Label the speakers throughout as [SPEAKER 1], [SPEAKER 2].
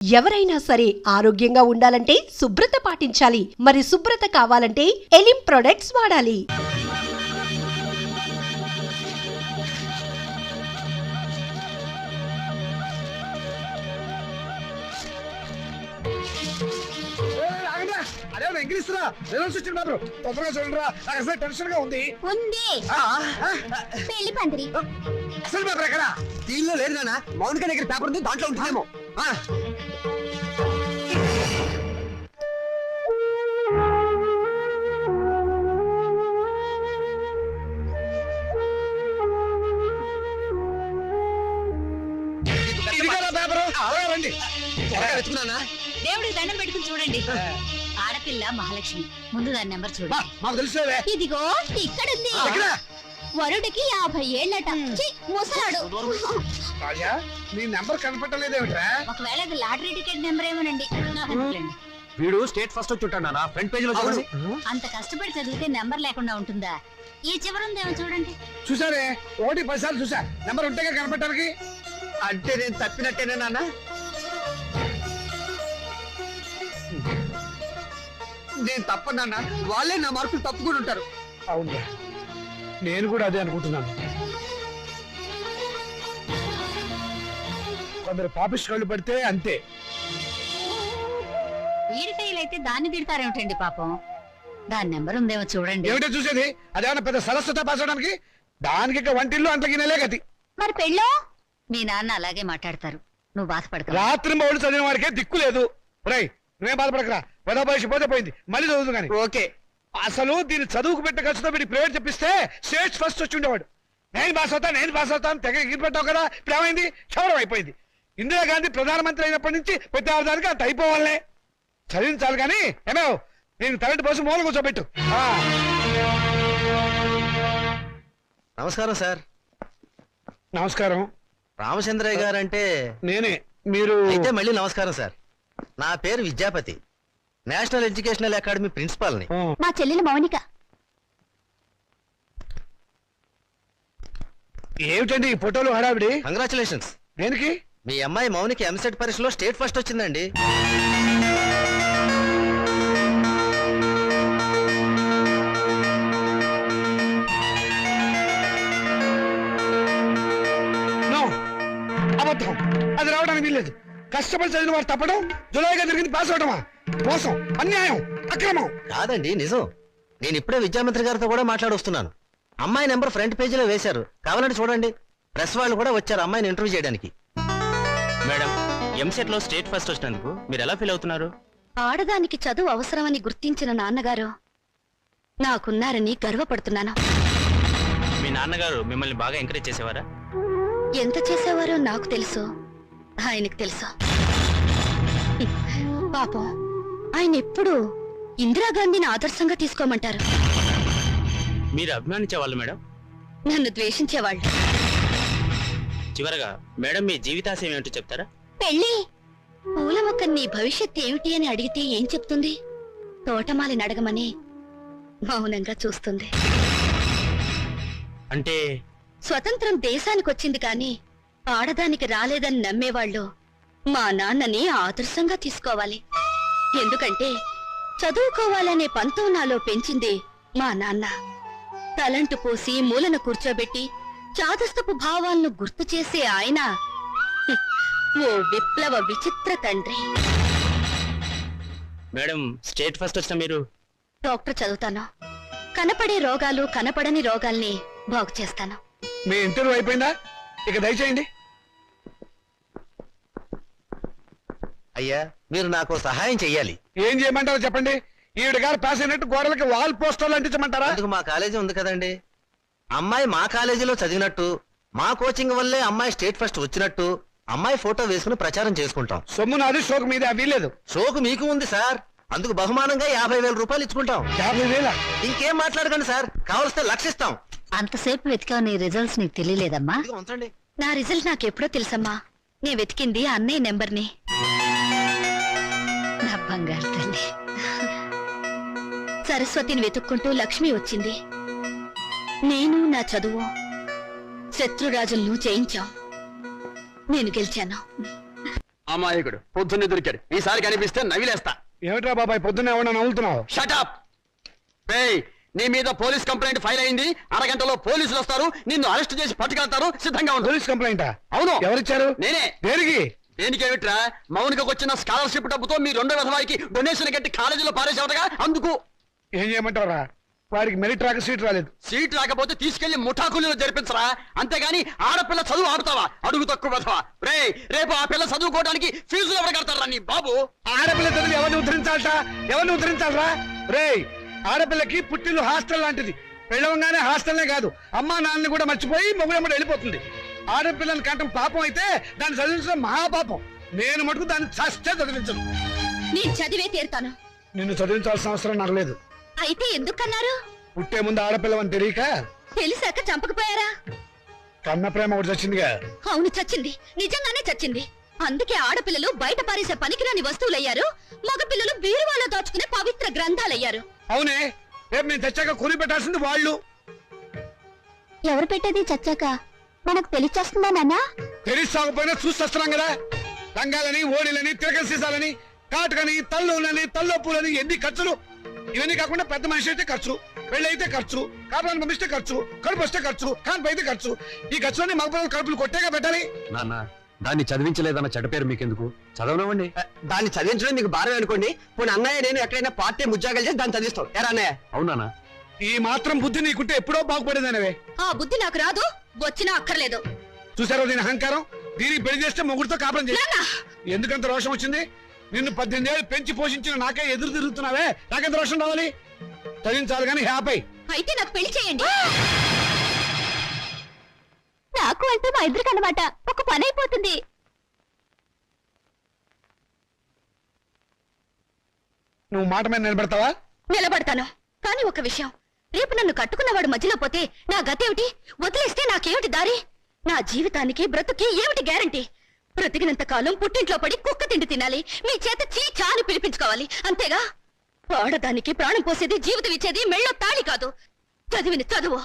[SPEAKER 1] ఎవరైనా సరే ఆరోగ్యంగా ఉండాలంటే శుభ్రత పాటించాలి. మరి శుభ్రత కావాలంటే ఎలిం ప్రొడక్ట్స్ వాడాలి.
[SPEAKER 2] దీనిలో లేదు నాన్న, మౌనిక దగ్గర పేపర్ ఉంది, దాంట్లో ఉంటుందేమో.
[SPEAKER 3] దేవుడికి దండం పెట్టుకుని చూడండి. ఆడపిల్ల మహాలక్ష్మి, ముందు దాని నెంబర్ చూడండి.
[SPEAKER 2] మాకు తెలుసు.
[SPEAKER 3] ఇదిగో ఇక్కడుంది. వరుడికి 50 ఏళ్ళట. ముసలాడు.
[SPEAKER 2] నీ నెంబర్ కనపట్టలేదేమిట్రా?
[SPEAKER 3] ఒకవేళ ఇది లాటరీ టికెట్ నెంబర్ ఏమోనండి.
[SPEAKER 2] వీడు స్టేట్ ఫస్ట్ వచ్చి ఉంటాడా? ఫ్రంట్ పేజ్ లో చూడండి.
[SPEAKER 3] అంత కష్టపడి చదివితే నెంబర్ లేకుండా ఉంటుందా? ఈ చివరుందేమో చూడండి.
[SPEAKER 2] చూసారే, 1-10 సార్లు చూసా. నెంబర్ ఉంటేగా కనపడటానికి. అంటే నేను తప్పినట్టేనా నాన్న? నేను తప్పనన్నా, వాళ్ళే నా మార్కులు తప్పుకుని ఉంటారు. అవును, నేను కూడా అదే అనుకుంటున్నాను. కొందరు పాపిస్ట్ కళ్ళు పడితే అంతే.
[SPEAKER 3] ఈడికైలైతే దాన్ని తిడతారేమిటండి పాపం. దాని నెంబర్ ఉందేమో చూడండి.
[SPEAKER 2] ఏమిటో చూసేది? అదేమన్నా పెద్ద సరస్వత పాసడానికి? దానికి వంటిల్లు అంత గినలే గతి.
[SPEAKER 3] మరి పెళ్ళో మీ నాన్న అలాగే మాట్లాడతారు. నువ్వు బాధపడక.
[SPEAKER 2] రాత్రి మౌడు చదివిన వాడికే దిక్కు లేదు. రై, నువ్వేం బాధపడకరా. పెద్ద వయసు పోతే పోయింది, మళ్ళీ చదువుతు కానీ. ఓకే, అసలు దీన్ని చదువుకు పెట్టే ఖర్చుతో పెట్టి ప్రైవేట్ చెప్పిస్తే స్టేట్ ఫస్ట్ వచ్చి ఉండేవాడు. నేను పాస్ అవుతాను తెగ ఎగిరిపెట్టావు కదా. ఇప్పుడు ఏమైంది? క్షవరం అయిపోయింది. ఇందిరాగాంధీ ప్రధానమంత్రి అయినప్పటి నుంచి ప్రతి ఆదానికి అంత అయిపోవాలనే. చదివించాలి కానీ ఏమేవ్, నేను తలటి బస్సు మూల కూర్చోబెట్టు.
[SPEAKER 4] నమస్కారం సార్.
[SPEAKER 2] నమస్కారం.
[SPEAKER 4] రామచంద్రయ్య గారు అంటే
[SPEAKER 2] నేనే. మీరు
[SPEAKER 4] అయితే మళ్ళీ నమస్కారం సార్. నా పేరు విద్యాపతి, నేషనల్ ఎడ్యుకేషనల్ అకాడమీ ప్రిన్సిపాల్ని.
[SPEAKER 3] మా చెల్లెలు మౌనిక.
[SPEAKER 2] ఏమిటండి ఈ ఫోటోలు హడావిడి?
[SPEAKER 4] కంగ్రాచులేషన్స్.
[SPEAKER 2] దేనికి?
[SPEAKER 4] మీ అమ్మాయి మౌనికి ఎంసెట్ పరీక్షలో స్టేట్ ఫస్ట్ వచ్చిందండి.
[SPEAKER 2] అబద్ధం. అది రావడానికి వీల్లేదు. కష్టపడి చదివిన వారు తప్పడం, జులైగా జరిగింది పాస్ అవడమా? మోసం, అన్యాయం, అక్రమం.
[SPEAKER 4] కాదండి, నిజం. నేను ఇప్పుడే విద్యామంత్రి గారితో కూడా మాట్లాడొస్తున్నాను. అమ్మాయి నెంబర్ ఫ్రంట్ పేజీలో వేశారు, కావాలంటే చూడండి. ప్రెస్ వాళ్ళు కూడా వచ్చారు అమ్మాయిని ఇంటర్వ్యూ చేయడానికి.
[SPEAKER 5] మేడం, ఎంసెట్ లో స్టేట్ ఫస్ట్ వచ్చినందుకు మీరు ఎలా ఫీల్ అవుతున్నారు?
[SPEAKER 3] ఆడదానికి చదువు అవసరమని గుర్తించిన నాన్నగారు నాకున్నారని గర్వపడుతున్నాను.
[SPEAKER 5] మీ నాన్నగారు మిమ్మల్ని బాగా ఎంకరేజ్ చేసేవారా?
[SPEAKER 3] ఎంత చేసేవారో నాకు తెలుసు, ఆయనకు తెలుసు. పాపం, ఆయన ఎప్పుడు ఇందిరాగాంధీని ఆదర్శంగా తీసుకోమంటారు.
[SPEAKER 5] మీరు అభిమానించేవాళ్ళు మేడం?
[SPEAKER 3] నన్ను ద్వేషించేవాళ్ళు.
[SPEAKER 5] చివరగా మేడం, మీ జీవితాశయం ఏమిటో చెప్తారా?
[SPEAKER 3] పెళ్ళి. పూల మొక్క నీ భవిష్యత్ ఏమిటి అని అడిగితే ఏం చెప్తుంది? తోటమాలిని అడగమని మౌనంగా చూస్తుంది.
[SPEAKER 5] అంటే
[SPEAKER 3] స్వతంత్రం దేశానికి వచ్చింది కానీ ఆడదానికి రాలేదని నమ్మేవాళ్ళు మా నాన్నని ఆదర్శంగా తీసుకోవాలి. ఎందుకంటే చదువుకోవాలనే పంతం నాలో పెంచింది మా నాన్న. తలంటు పోసి మూలన కూర్చోబెట్టి చాదస్తపు భావాలను గుర్తు చేసే ఆయన ఓ విప్లవ విచిత్ర తండ్రి.
[SPEAKER 5] మేడం, స్టేట్ ఫస్ట్ వచ్చిన మీరు?
[SPEAKER 3] డాక్టర్ చదువుతాను. కనపడే రోగాలు, కనపడని రోగాల్ని బాగు చేస్తాను.
[SPEAKER 2] మీ ఇంటర్వ్యూ అయిపోయిందా? ఇక దయచేయండి.
[SPEAKER 4] అయ్యా, మీరు నాకు సహాయం చెయ్యాలి.
[SPEAKER 2] ఏం చేయమంటారో చెప్పండి. ఈవిడ గారు పాస్ అయినట్టు గోడలకి వాల్ పోస్టర్లు అంటించమంటారా?
[SPEAKER 4] అందుకు మా కాలేజీ ఉంది కదండి. అమ్మాయి మా కాలేజీలో చదివినట్టు, మా కోచింగ్ వల్లే అమ్మాయి స్టేట్ ఫస్ట్ వచ్చినట్టు అమ్మాయి ఫోటో వేసుకుని ప్రచారం చేసుకుంటాం.
[SPEAKER 2] సొమ్ము నాది, షోకు మీద వీలేదు.
[SPEAKER 4] షోకు మీకు ఉంది సార్. అందుకు బహుమానంగా 50,000 రూపాయలు ఇచ్చుకుంటాం.
[SPEAKER 2] 50,000?
[SPEAKER 4] ఇంకేం మాట్లాడకండి సార్, కావలిస్తే 1,00,000 ఇస్తాం.
[SPEAKER 3] అంతసేపు వెతికావు, నీ రిజల్ట్స్ నీకు తెలియలేదమ్మా?
[SPEAKER 4] ఉంచండి.
[SPEAKER 3] నా రిజల్ట్ నాకెప్పుడో తెలుసమ్మా. నే వెతికింది అన్నయ్య నెంబర్ని. నా బంగారు తల్లి. సరస్వతిని వెతుక్కుంటూ లక్ష్మి వచ్చింది. నేను నా చదువు శత్రురాజులను జయించాం. నేను గెలిచాను.
[SPEAKER 6] అమాయకుడు పొద్దున్నే దొరికాడు. ఈసారి కనిపిస్తే నవిలేస్తా.
[SPEAKER 2] ఏమిట్రా బాబాయ్ పొద్దున్నే ఏమన్నా నవ్వుతున్నావు?
[SPEAKER 6] షటప్. నీ మీద పోలీస్ కంప్లైంట్ ఫైల్ అయింది. అరగంటలో పోలీసులు వస్తారు, నిన్ను అరెస్ట్ చేసి పట్టుకెళ్తారు. సిద్ధంగా ఉండు.
[SPEAKER 2] పోలీస్ కంప్లైంటా?
[SPEAKER 6] అవును.
[SPEAKER 2] ఎవరిచ్చారు?
[SPEAKER 6] నేనే.
[SPEAKER 2] దేనికి?
[SPEAKER 6] దేనికేమిట్రా, మౌనికకు వచ్చిన స్కాలర్షిప్ డబ్బుతో మీ రెండో విధవాయికి డొనేషన్ కట్టి కాలేజీలో పారేసేవటగా. అందుకు
[SPEAKER 2] ఏం చేయమంటావురా? వాడికి మెరిట్ రాక సీట్ రాలేదు.
[SPEAKER 6] సీట్ రాకపోతే తీసుకెళ్లి ముఠాకుల్లో జరిపించరా, అంతేగాని ఆడపిల్ల చదువు ఆపుతావా? అడుగు తక్కువ విధవా. రేపు ఆ పిల్ల చదువుకోవడానికి ఫీజులు ఎవరు కడతారా నీ బాబు?
[SPEAKER 2] ఆడపిల్ల చదివి ఎవరిని ఉద్ధరించాలట? ఎవరిని ఉద్ధరించాలరా? రేయ్, ఆడపిల్లకి పుట్టిల్లు హాస్టల్ లాంటిది. వెళ్ళవంగానే హాస్టల్నే కాదు, అమ్మా నాన్నని కూడా మర్చిపోయి మొగుడమ్మడి వెళ్ళిపోతుంది. ఆడపిల్లని కంటం పాపం అయితే దాన్ని చదివించడం మహాపాపం. నేను మటుకు దాన్ని చస్తే చదివించను.
[SPEAKER 3] నేను చదివే తీరుతాను.
[SPEAKER 2] నిన్ను చదివించాల్సిన అవసరం నాకు లేదు.
[SPEAKER 3] అయితే ఎందుకన్నారు?
[SPEAKER 2] పుట్టే ముందు ఆడపిల్లవని తెలియక
[SPEAKER 3] తెలిసాక చంపకపోయారా?
[SPEAKER 2] కన్న ప్రేమ ఒకటి చచ్చిందిగా.
[SPEAKER 3] అవును, చచ్చింది. నిజంగానే చచ్చింది. అందుకే ఆడపిల్లలు బయట పారేసే పనికిరాని వస్తువులయ్యారు, మగపిల్లలు బీరువాలో దాచుకునే పవిత్ర గ్రంథాలయ్యారు.
[SPEAKER 2] అవునే, రేపు నేను తెచ్చాక కొని పెట్టాల్సింది వాళ్ళు.
[SPEAKER 3] ఎవరు పెట్టేది చచ్చాక మనకు తెలిచేస్తుందా నాన్న?
[SPEAKER 2] తెలిసి సాగపోయినా చూస్తున్నాం కదా. రంగాలని, ఓడిలని, తిరగ సీసాలని, కాటుకని, తల్లులని, తల్లొప్పులని, ఎన్ని ఖర్చులు. ఇవన్నీ కాకుండా పెద్ద మనిషి అయితే ఖర్చు, పెళ్ళైతే ఖర్చు, కాపురాన్ని పంపిస్తే ఖర్చు, కడుపు వస్తే ఖర్చు, కాన్పు అయితే ఖర్చు. ఈ ఖర్చులన్నీ మగపిల్లలు కడుపులు కొట్టేగా పెట్టాలి.
[SPEAKER 6] నాన్న, దాన్ని చదివించలేదన్న చెడ్డ పేరు మీకెందుకు? చదవనివ్వండి.
[SPEAKER 4] దాన్ని చదివించడం మీకు భారం అనుకోండి. పోనీ అన్నయ్య నేను ఎక్కడైనా పార్ట్ టైం ఉద్యోగాలు చేసి దాన్ని చదివిస్తాం. ఎరా అన్నయ్య?
[SPEAKER 6] అవునా?
[SPEAKER 2] ఈ మాత్రం బుద్ధి నీకుంటే ఎప్పుడో బాగుపడేదానివే.
[SPEAKER 3] ఆ బుద్ధి నాకు రాదు, వచ్చినా అక్కర్లేదు.
[SPEAKER 2] చూసారో దీని అహంకారం? దీనికి పెళ్లి చేస్తే మొగుడితో కాపురం చేసి
[SPEAKER 3] నాన్న!
[SPEAKER 2] ఎందుకంత రోషం వచ్చింది? నిన్ను 18 ఏళ్ళు పెంచి పోషించిన నాకే ఎదురు తిరుగుతున్నావే, నాకెంత రోషం రావాలి? చదివించాలి కానీ హ్యాపీ.
[SPEAKER 3] అయితే నాకు పెళ్లి చేయండి. నాకు అంటే మా ఇద్దరికి అన్నమాట ఒక పని అయిపోతుంది.
[SPEAKER 2] నువ్వు మాట మీద నిలబెడతావా?
[SPEAKER 3] నిలబడతాను. కానీ ఒక విషయం, రేపు నన్ను కట్టుకున్నవాడు మధ్యలో పోతే నా గతేమిటి? వదిలేస్తే నాకేమిటి దారి? నా జీవితానికి బ్రతుకి ఏమిటి గ్యారంటీ? బ్రతికినంత కాలం పుట్టింట్లో పడి కుక్క తిండి తినాలి, మీ చేత చీచా అని పిలిపించుకోవాలి, అంతేగా? ఆడదానికి ప్రాణం పోసేది, జీవితం ఇచ్చేది మెళ్ళో తాళి కాదు, చదివిన చదువు.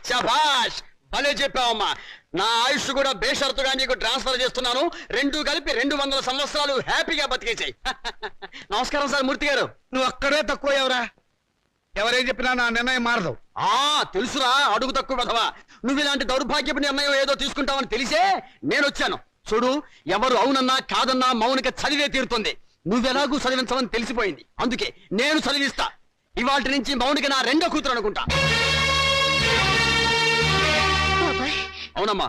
[SPEAKER 6] శభాష్, భలే చెప్పావమ్మా. నా ఆయుష్ కూడా బేషరతుగా నీకు ట్రాన్స్ఫర్ చేస్తున్నాను. రెండు కలిపి 200 సంవత్సరాలు హ్యాపీగా బతికేసాయి. నమస్కారం సార్ మూర్తి గారు.
[SPEAKER 2] నువ్వు అక్కడే తక్కువ ఎవరా? ఎవరేం చెప్పినా నా నిర్ణయం మారదు.
[SPEAKER 6] తెలుసురా, అడుగు తక్కువ వెధవా. నువ్వు ఇలాంటి దౌర్భాగ్యపు నిర్ణయం ఏదో తీసుకుంటావని తెలిసే నేను వచ్చాను. చూడు, ఎవరు అవునన్నా కాదన్నా మౌనిక చదివే తీరుతుంది. నువ్వెలాగూ చదివించవని తెలిసిపోయింది, అందుకే నేను చదివిస్తా. ఇవాటి నుంచి మౌనిక నా రెండో కూతురు అనుకుంటా. అవునమ్మా.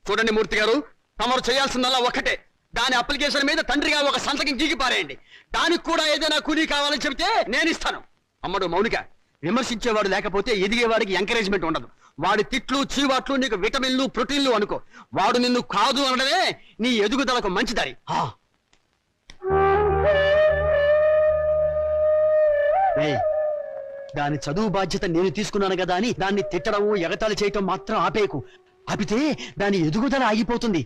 [SPEAKER 6] చూడండి మూర్తి గారు, తమరు చేయాల్సిందల్లా ఒక్కటే. దాని అప్లికేషన్ మీద తండ్రిగా ఒక సంతకం గీకి పారేయండి. దానికి కూడా ఏదైనా కూలీ కావాలని చెబితే నేను ఇస్తాను. అమ్మడు మౌనిక, విమర్శించేవాడు లేకపోతే ఎదిగేవాడికి ఎంకరేజ్మెంట్ ఉండదు. వాడి తిట్లు, చీవాట్లు నీకు విటమిన్లు, ప్రోటీన్లు అనుకో. వాడు నిన్ను కాదు అనడమే నీ ఎదుగుదలకు మంచిదారి. దాని చదువు బాధ్యత నేను తీసుకున్నాను కదా అని దాన్ని తిట్టడం, ఎగతాళి చేయటం మాత్రం ఆపేయకు. ఆపితే దాని ఎదుగుదల ఆగిపోతుంది.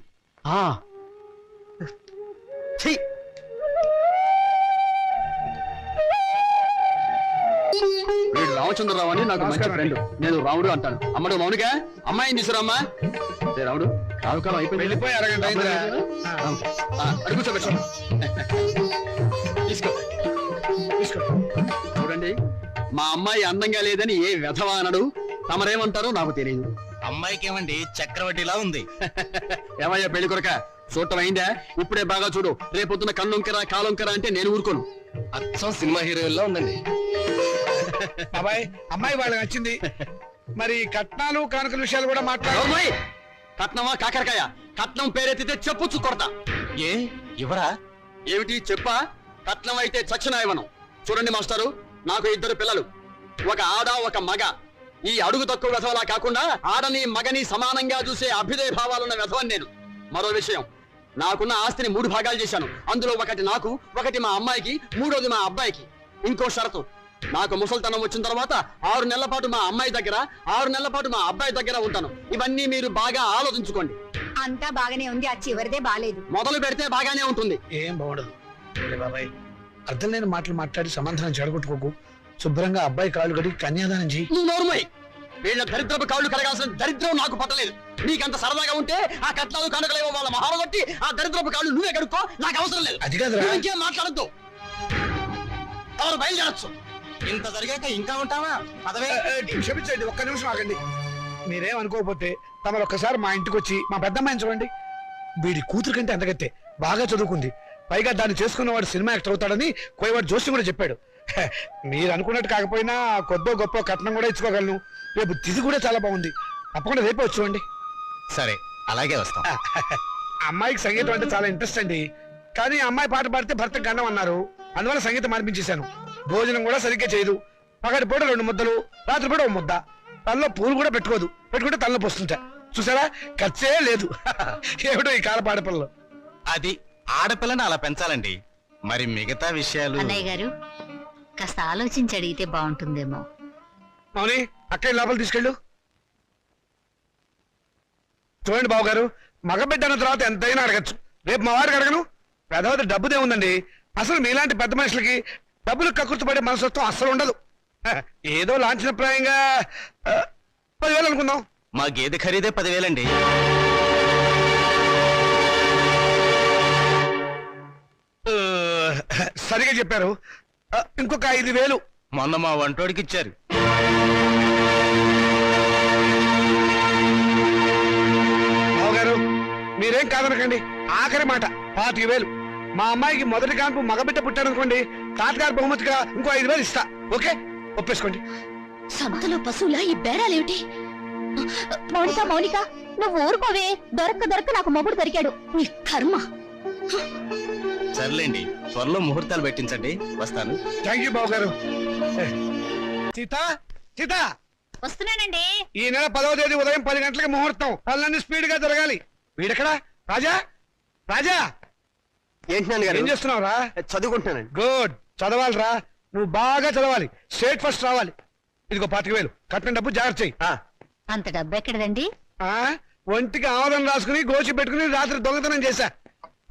[SPEAKER 6] ఛీ! వీడు రామచంద్రరావు అని నాకు మంచి ఫ్రెండ్. నేను రాముడు అంటాను. అమ్మడు మౌనిక, అమ్మాయిని తీసుకురామ్మా. రాముడు, రావుకాలం అయిపోయింది.
[SPEAKER 2] వెళ్ళిపోయి అరగంట అయిందిరా.
[SPEAKER 6] అడుగు కూర్చో. తీసుకో
[SPEAKER 2] తీసుకో.
[SPEAKER 6] చూడండి, మా అమ్మాయి అందంగా లేదని ఏ వెధవా అనడు. తమరేమంటారో నాకు తెలియదు.
[SPEAKER 5] అమ్మాయికి ఏమండి చక్రవడ్డీలా ఉంది.
[SPEAKER 6] ఏమయ్యా పెళ్లి కొరక, చూడటం అయిందా? ఇప్పుడే బాగా చూడు. రేపొద్దున కన్నుంకరా కాలొంకరా అంటే నేను ఊరుకోను.
[SPEAKER 5] అచ్చం సినిమా హీరోయిన్లా ఉందండి.
[SPEAKER 2] బాబాయ్, అమ్మాయి వాళ్ళకి నచ్చింది. మరి కట్నాలు కానుకల విషయాలు కూడా మాట్లాడు.
[SPEAKER 6] నోర్మోయ్! కట్నమా కాకరకాయ? కట్నం పేరెత్తితే చెప్పుచ్చు కొడతా.
[SPEAKER 5] ఏ ఇవరా?
[SPEAKER 6] ఏమిటి చెప్పా? కట్నం అయితే చచ్చిన ఇవ్వను. చూడండి మాస్టారు, నాకు 2 పిల్లలు, ఒక ఆడ ఒక మగ. ఈ అడుగు తక్కువ వెధవలా కాకుండా ఆడని మగని సమానంగా చూసే అభ్యుదయ భావాలున్న వెధవని నేను. మరో విషయం, నాకున్న ఆస్తిని 3 భాగాలు చేశాను. అందులో ఒకటి నాకు, ఒకటి మా అమ్మాయికి, 3వది మా అబ్బాయికి. ఇంకో షరతు, నాకు ముసల్తనం వచ్చిన తర్వాత 6 నెలల పాటు మా అమ్మాయి దగ్గర, 6 నెలల పాటు మా అబ్బాయి దగ్గర ఉంటాను. ఇవన్నీ మీరు బాగా ఆలోచించుకోండి.
[SPEAKER 3] అంతా బాగానే ఉంది, ఆ చివరిదే బాలేదు.
[SPEAKER 6] మొదలు పెడితే బాగానే ఉంటుంది.
[SPEAKER 2] ఏం బాగుండదు. బాబాయ్, అర్థం లేని మాటలు మాట్లాడి సమాధానం చెడగొట్టుకోకు. శుభ్రంగా అబ్బాయి కాళ్ళు కడిగి కన్యాదానం చెయ్యి.
[SPEAKER 6] నువ్వు నోరుమోయ్. వీళ్ళ దరిద్రపు కాళ్ళు కడగాల్సిన దరిద్రం నాకు పట్టలేదు. నీకంత సరదాగా ఉంటే ఆ కట్నాలు కనుకలేవో వాళ్ళ మహాలు కొట్టి ఆ దరిద్రపు కాళ్ళు నువ్వే కడుక్కో, నాకు అవసరం లేదు.
[SPEAKER 2] అది కాదురా.
[SPEAKER 6] నువ్వు ఇంకేం మాట్లాడద్దు. ఎవరు బయలుదేరచ్చు.
[SPEAKER 4] ఇంత జరిగాక ఇంకా ఉంటావా? పదవే.
[SPEAKER 2] క్షమించండి, ఒక్క నిమిషం ఆగండి. మీరేం అనుకోకపోతే తమరు ఒక్కసారి మా ఇంటికి వచ్చి మా పెద్దమ్మాయిని చూడండి. వీడి కూతురు కంటే అంతగత్తే, బాగా చదువుకుంది. పైగా దాన్ని చేసుకున్నవాడు సినిమా యాక్టర్ అవుతాడని కోయవాడు జోషి కూడా చెప్పాడు. మీరు అనుకున్నట్టు కాకపోయినా కొద్దో గొప్ప కట్నం కూడా ఇచ్చుకోగలను. రేపు తిది కూడా చాలా బాగుంది. తప్పకుండా రేపే వచ్చుకోండి.
[SPEAKER 4] సరే, అలాగే వస్తాం.
[SPEAKER 2] అమ్మాయికి సంగీతం అంటే చాలా ఇంట్రెస్ట్ అండి. కానీ అమ్మాయి పాట పాడితే భర్తకు గండం అన్నారు. అందువల్ల సంగీతం అనిపించేశాను. భోజనం కూడా సరిగ్గా చేయదు. పగటి పూట 2 ముద్దలు, రాత్రి పూట 1 ముద్ద. తనలో పూలు కూడా పెట్టుకోదు. పెట్టుకుంటే తనలో పోస్తుంటా. చూసారా, ఖర్చే లేదు. ఏమిటో ఈ కాల పాడపిల్లలు.
[SPEAKER 4] అది ఆడపిల్లని అలా పెంచాలండి. మరి మిగతా విషయాలు
[SPEAKER 7] అన్నయ్య గారు కాస్త ఆలోచించి అడిగితే బాగుంటుందేమో.
[SPEAKER 2] మౌని, అక్కయ్య లోపల తీసుకెళ్ళు. చూడండి బాబు గారు, మగబిడ్డ అన్న తర్వాత ఎంతైనా అడగచ్చు. రేపు మా వారికి అడగను. పెద్దవది డబ్బుదే ఉందండి. అసలు మీలాంటి పెద్ద మనుషులకి డబ్బులు కక్కుర్తి పడే మనసత్వం అస్సలు ఉండదు. ఏదో లాంఛనప్రాయంగా 10,000 అనుకుందాం.
[SPEAKER 4] మా గేదె ఖరీదే 10,000 అండి.
[SPEAKER 2] సరిగా చెప్పారు. ఇంకొక 5,000.
[SPEAKER 4] మొన్న మా వంటోడికి ఇచ్చారు.
[SPEAKER 2] బావగారు, మీరేం కాదనకండి. ఆఖరి మాట 25,000. మా అమ్మాయికి మొదటి కాన్పు మగబిడ్డ పుట్టారనుకోండి, తాతగారు బహుమతిగా ఇంకో 5,000 ఇస్తా. ఓకే, ఒప్పేసుకోండి.
[SPEAKER 3] సంతలో పశువులా ఈ బేరాలేమిటి?
[SPEAKER 7] మౌనిక మౌనిక నువ్వు ఊరుకోవే. దొరక్క నాకు మొగుడు దొరికాడు.
[SPEAKER 3] నీ కర్మ.
[SPEAKER 4] సర్లేండి, త్వరలో ముహూర్తాలు పెట్టించండి. వస్తాను.
[SPEAKER 2] థ్యాంక్ యూ బావగారు. సీత, సీత,
[SPEAKER 7] వస్తున్నానండి.
[SPEAKER 2] ఈ నెల 10వ తేదీ ఉదయం 10 గంటలకు ముహూర్తం. పనులన్నీ స్పీడ్ గా జరగాలి. వీడెక్కడా? రాజా, రాజా,
[SPEAKER 6] ఏంటి
[SPEAKER 2] ఏం చేస్తున్నావురా?
[SPEAKER 6] చదువుకుంటున్నానండి.
[SPEAKER 2] గుడ్, చదవాలిరా. నువ్వు బాగా చదవాలి. స్టేట్ ఫస్ట్ రావాలి. ఇదిగో 25,000 కట్టిన డబ్బు జాగ్రత్త చెయ్యి.
[SPEAKER 7] అంత డబ్బు ఎక్కడదండి?
[SPEAKER 2] ఒంటికి ఆమదం రాసుకుని గోచి పెట్టుకుని రాత్రి దొంగతనం చేశా.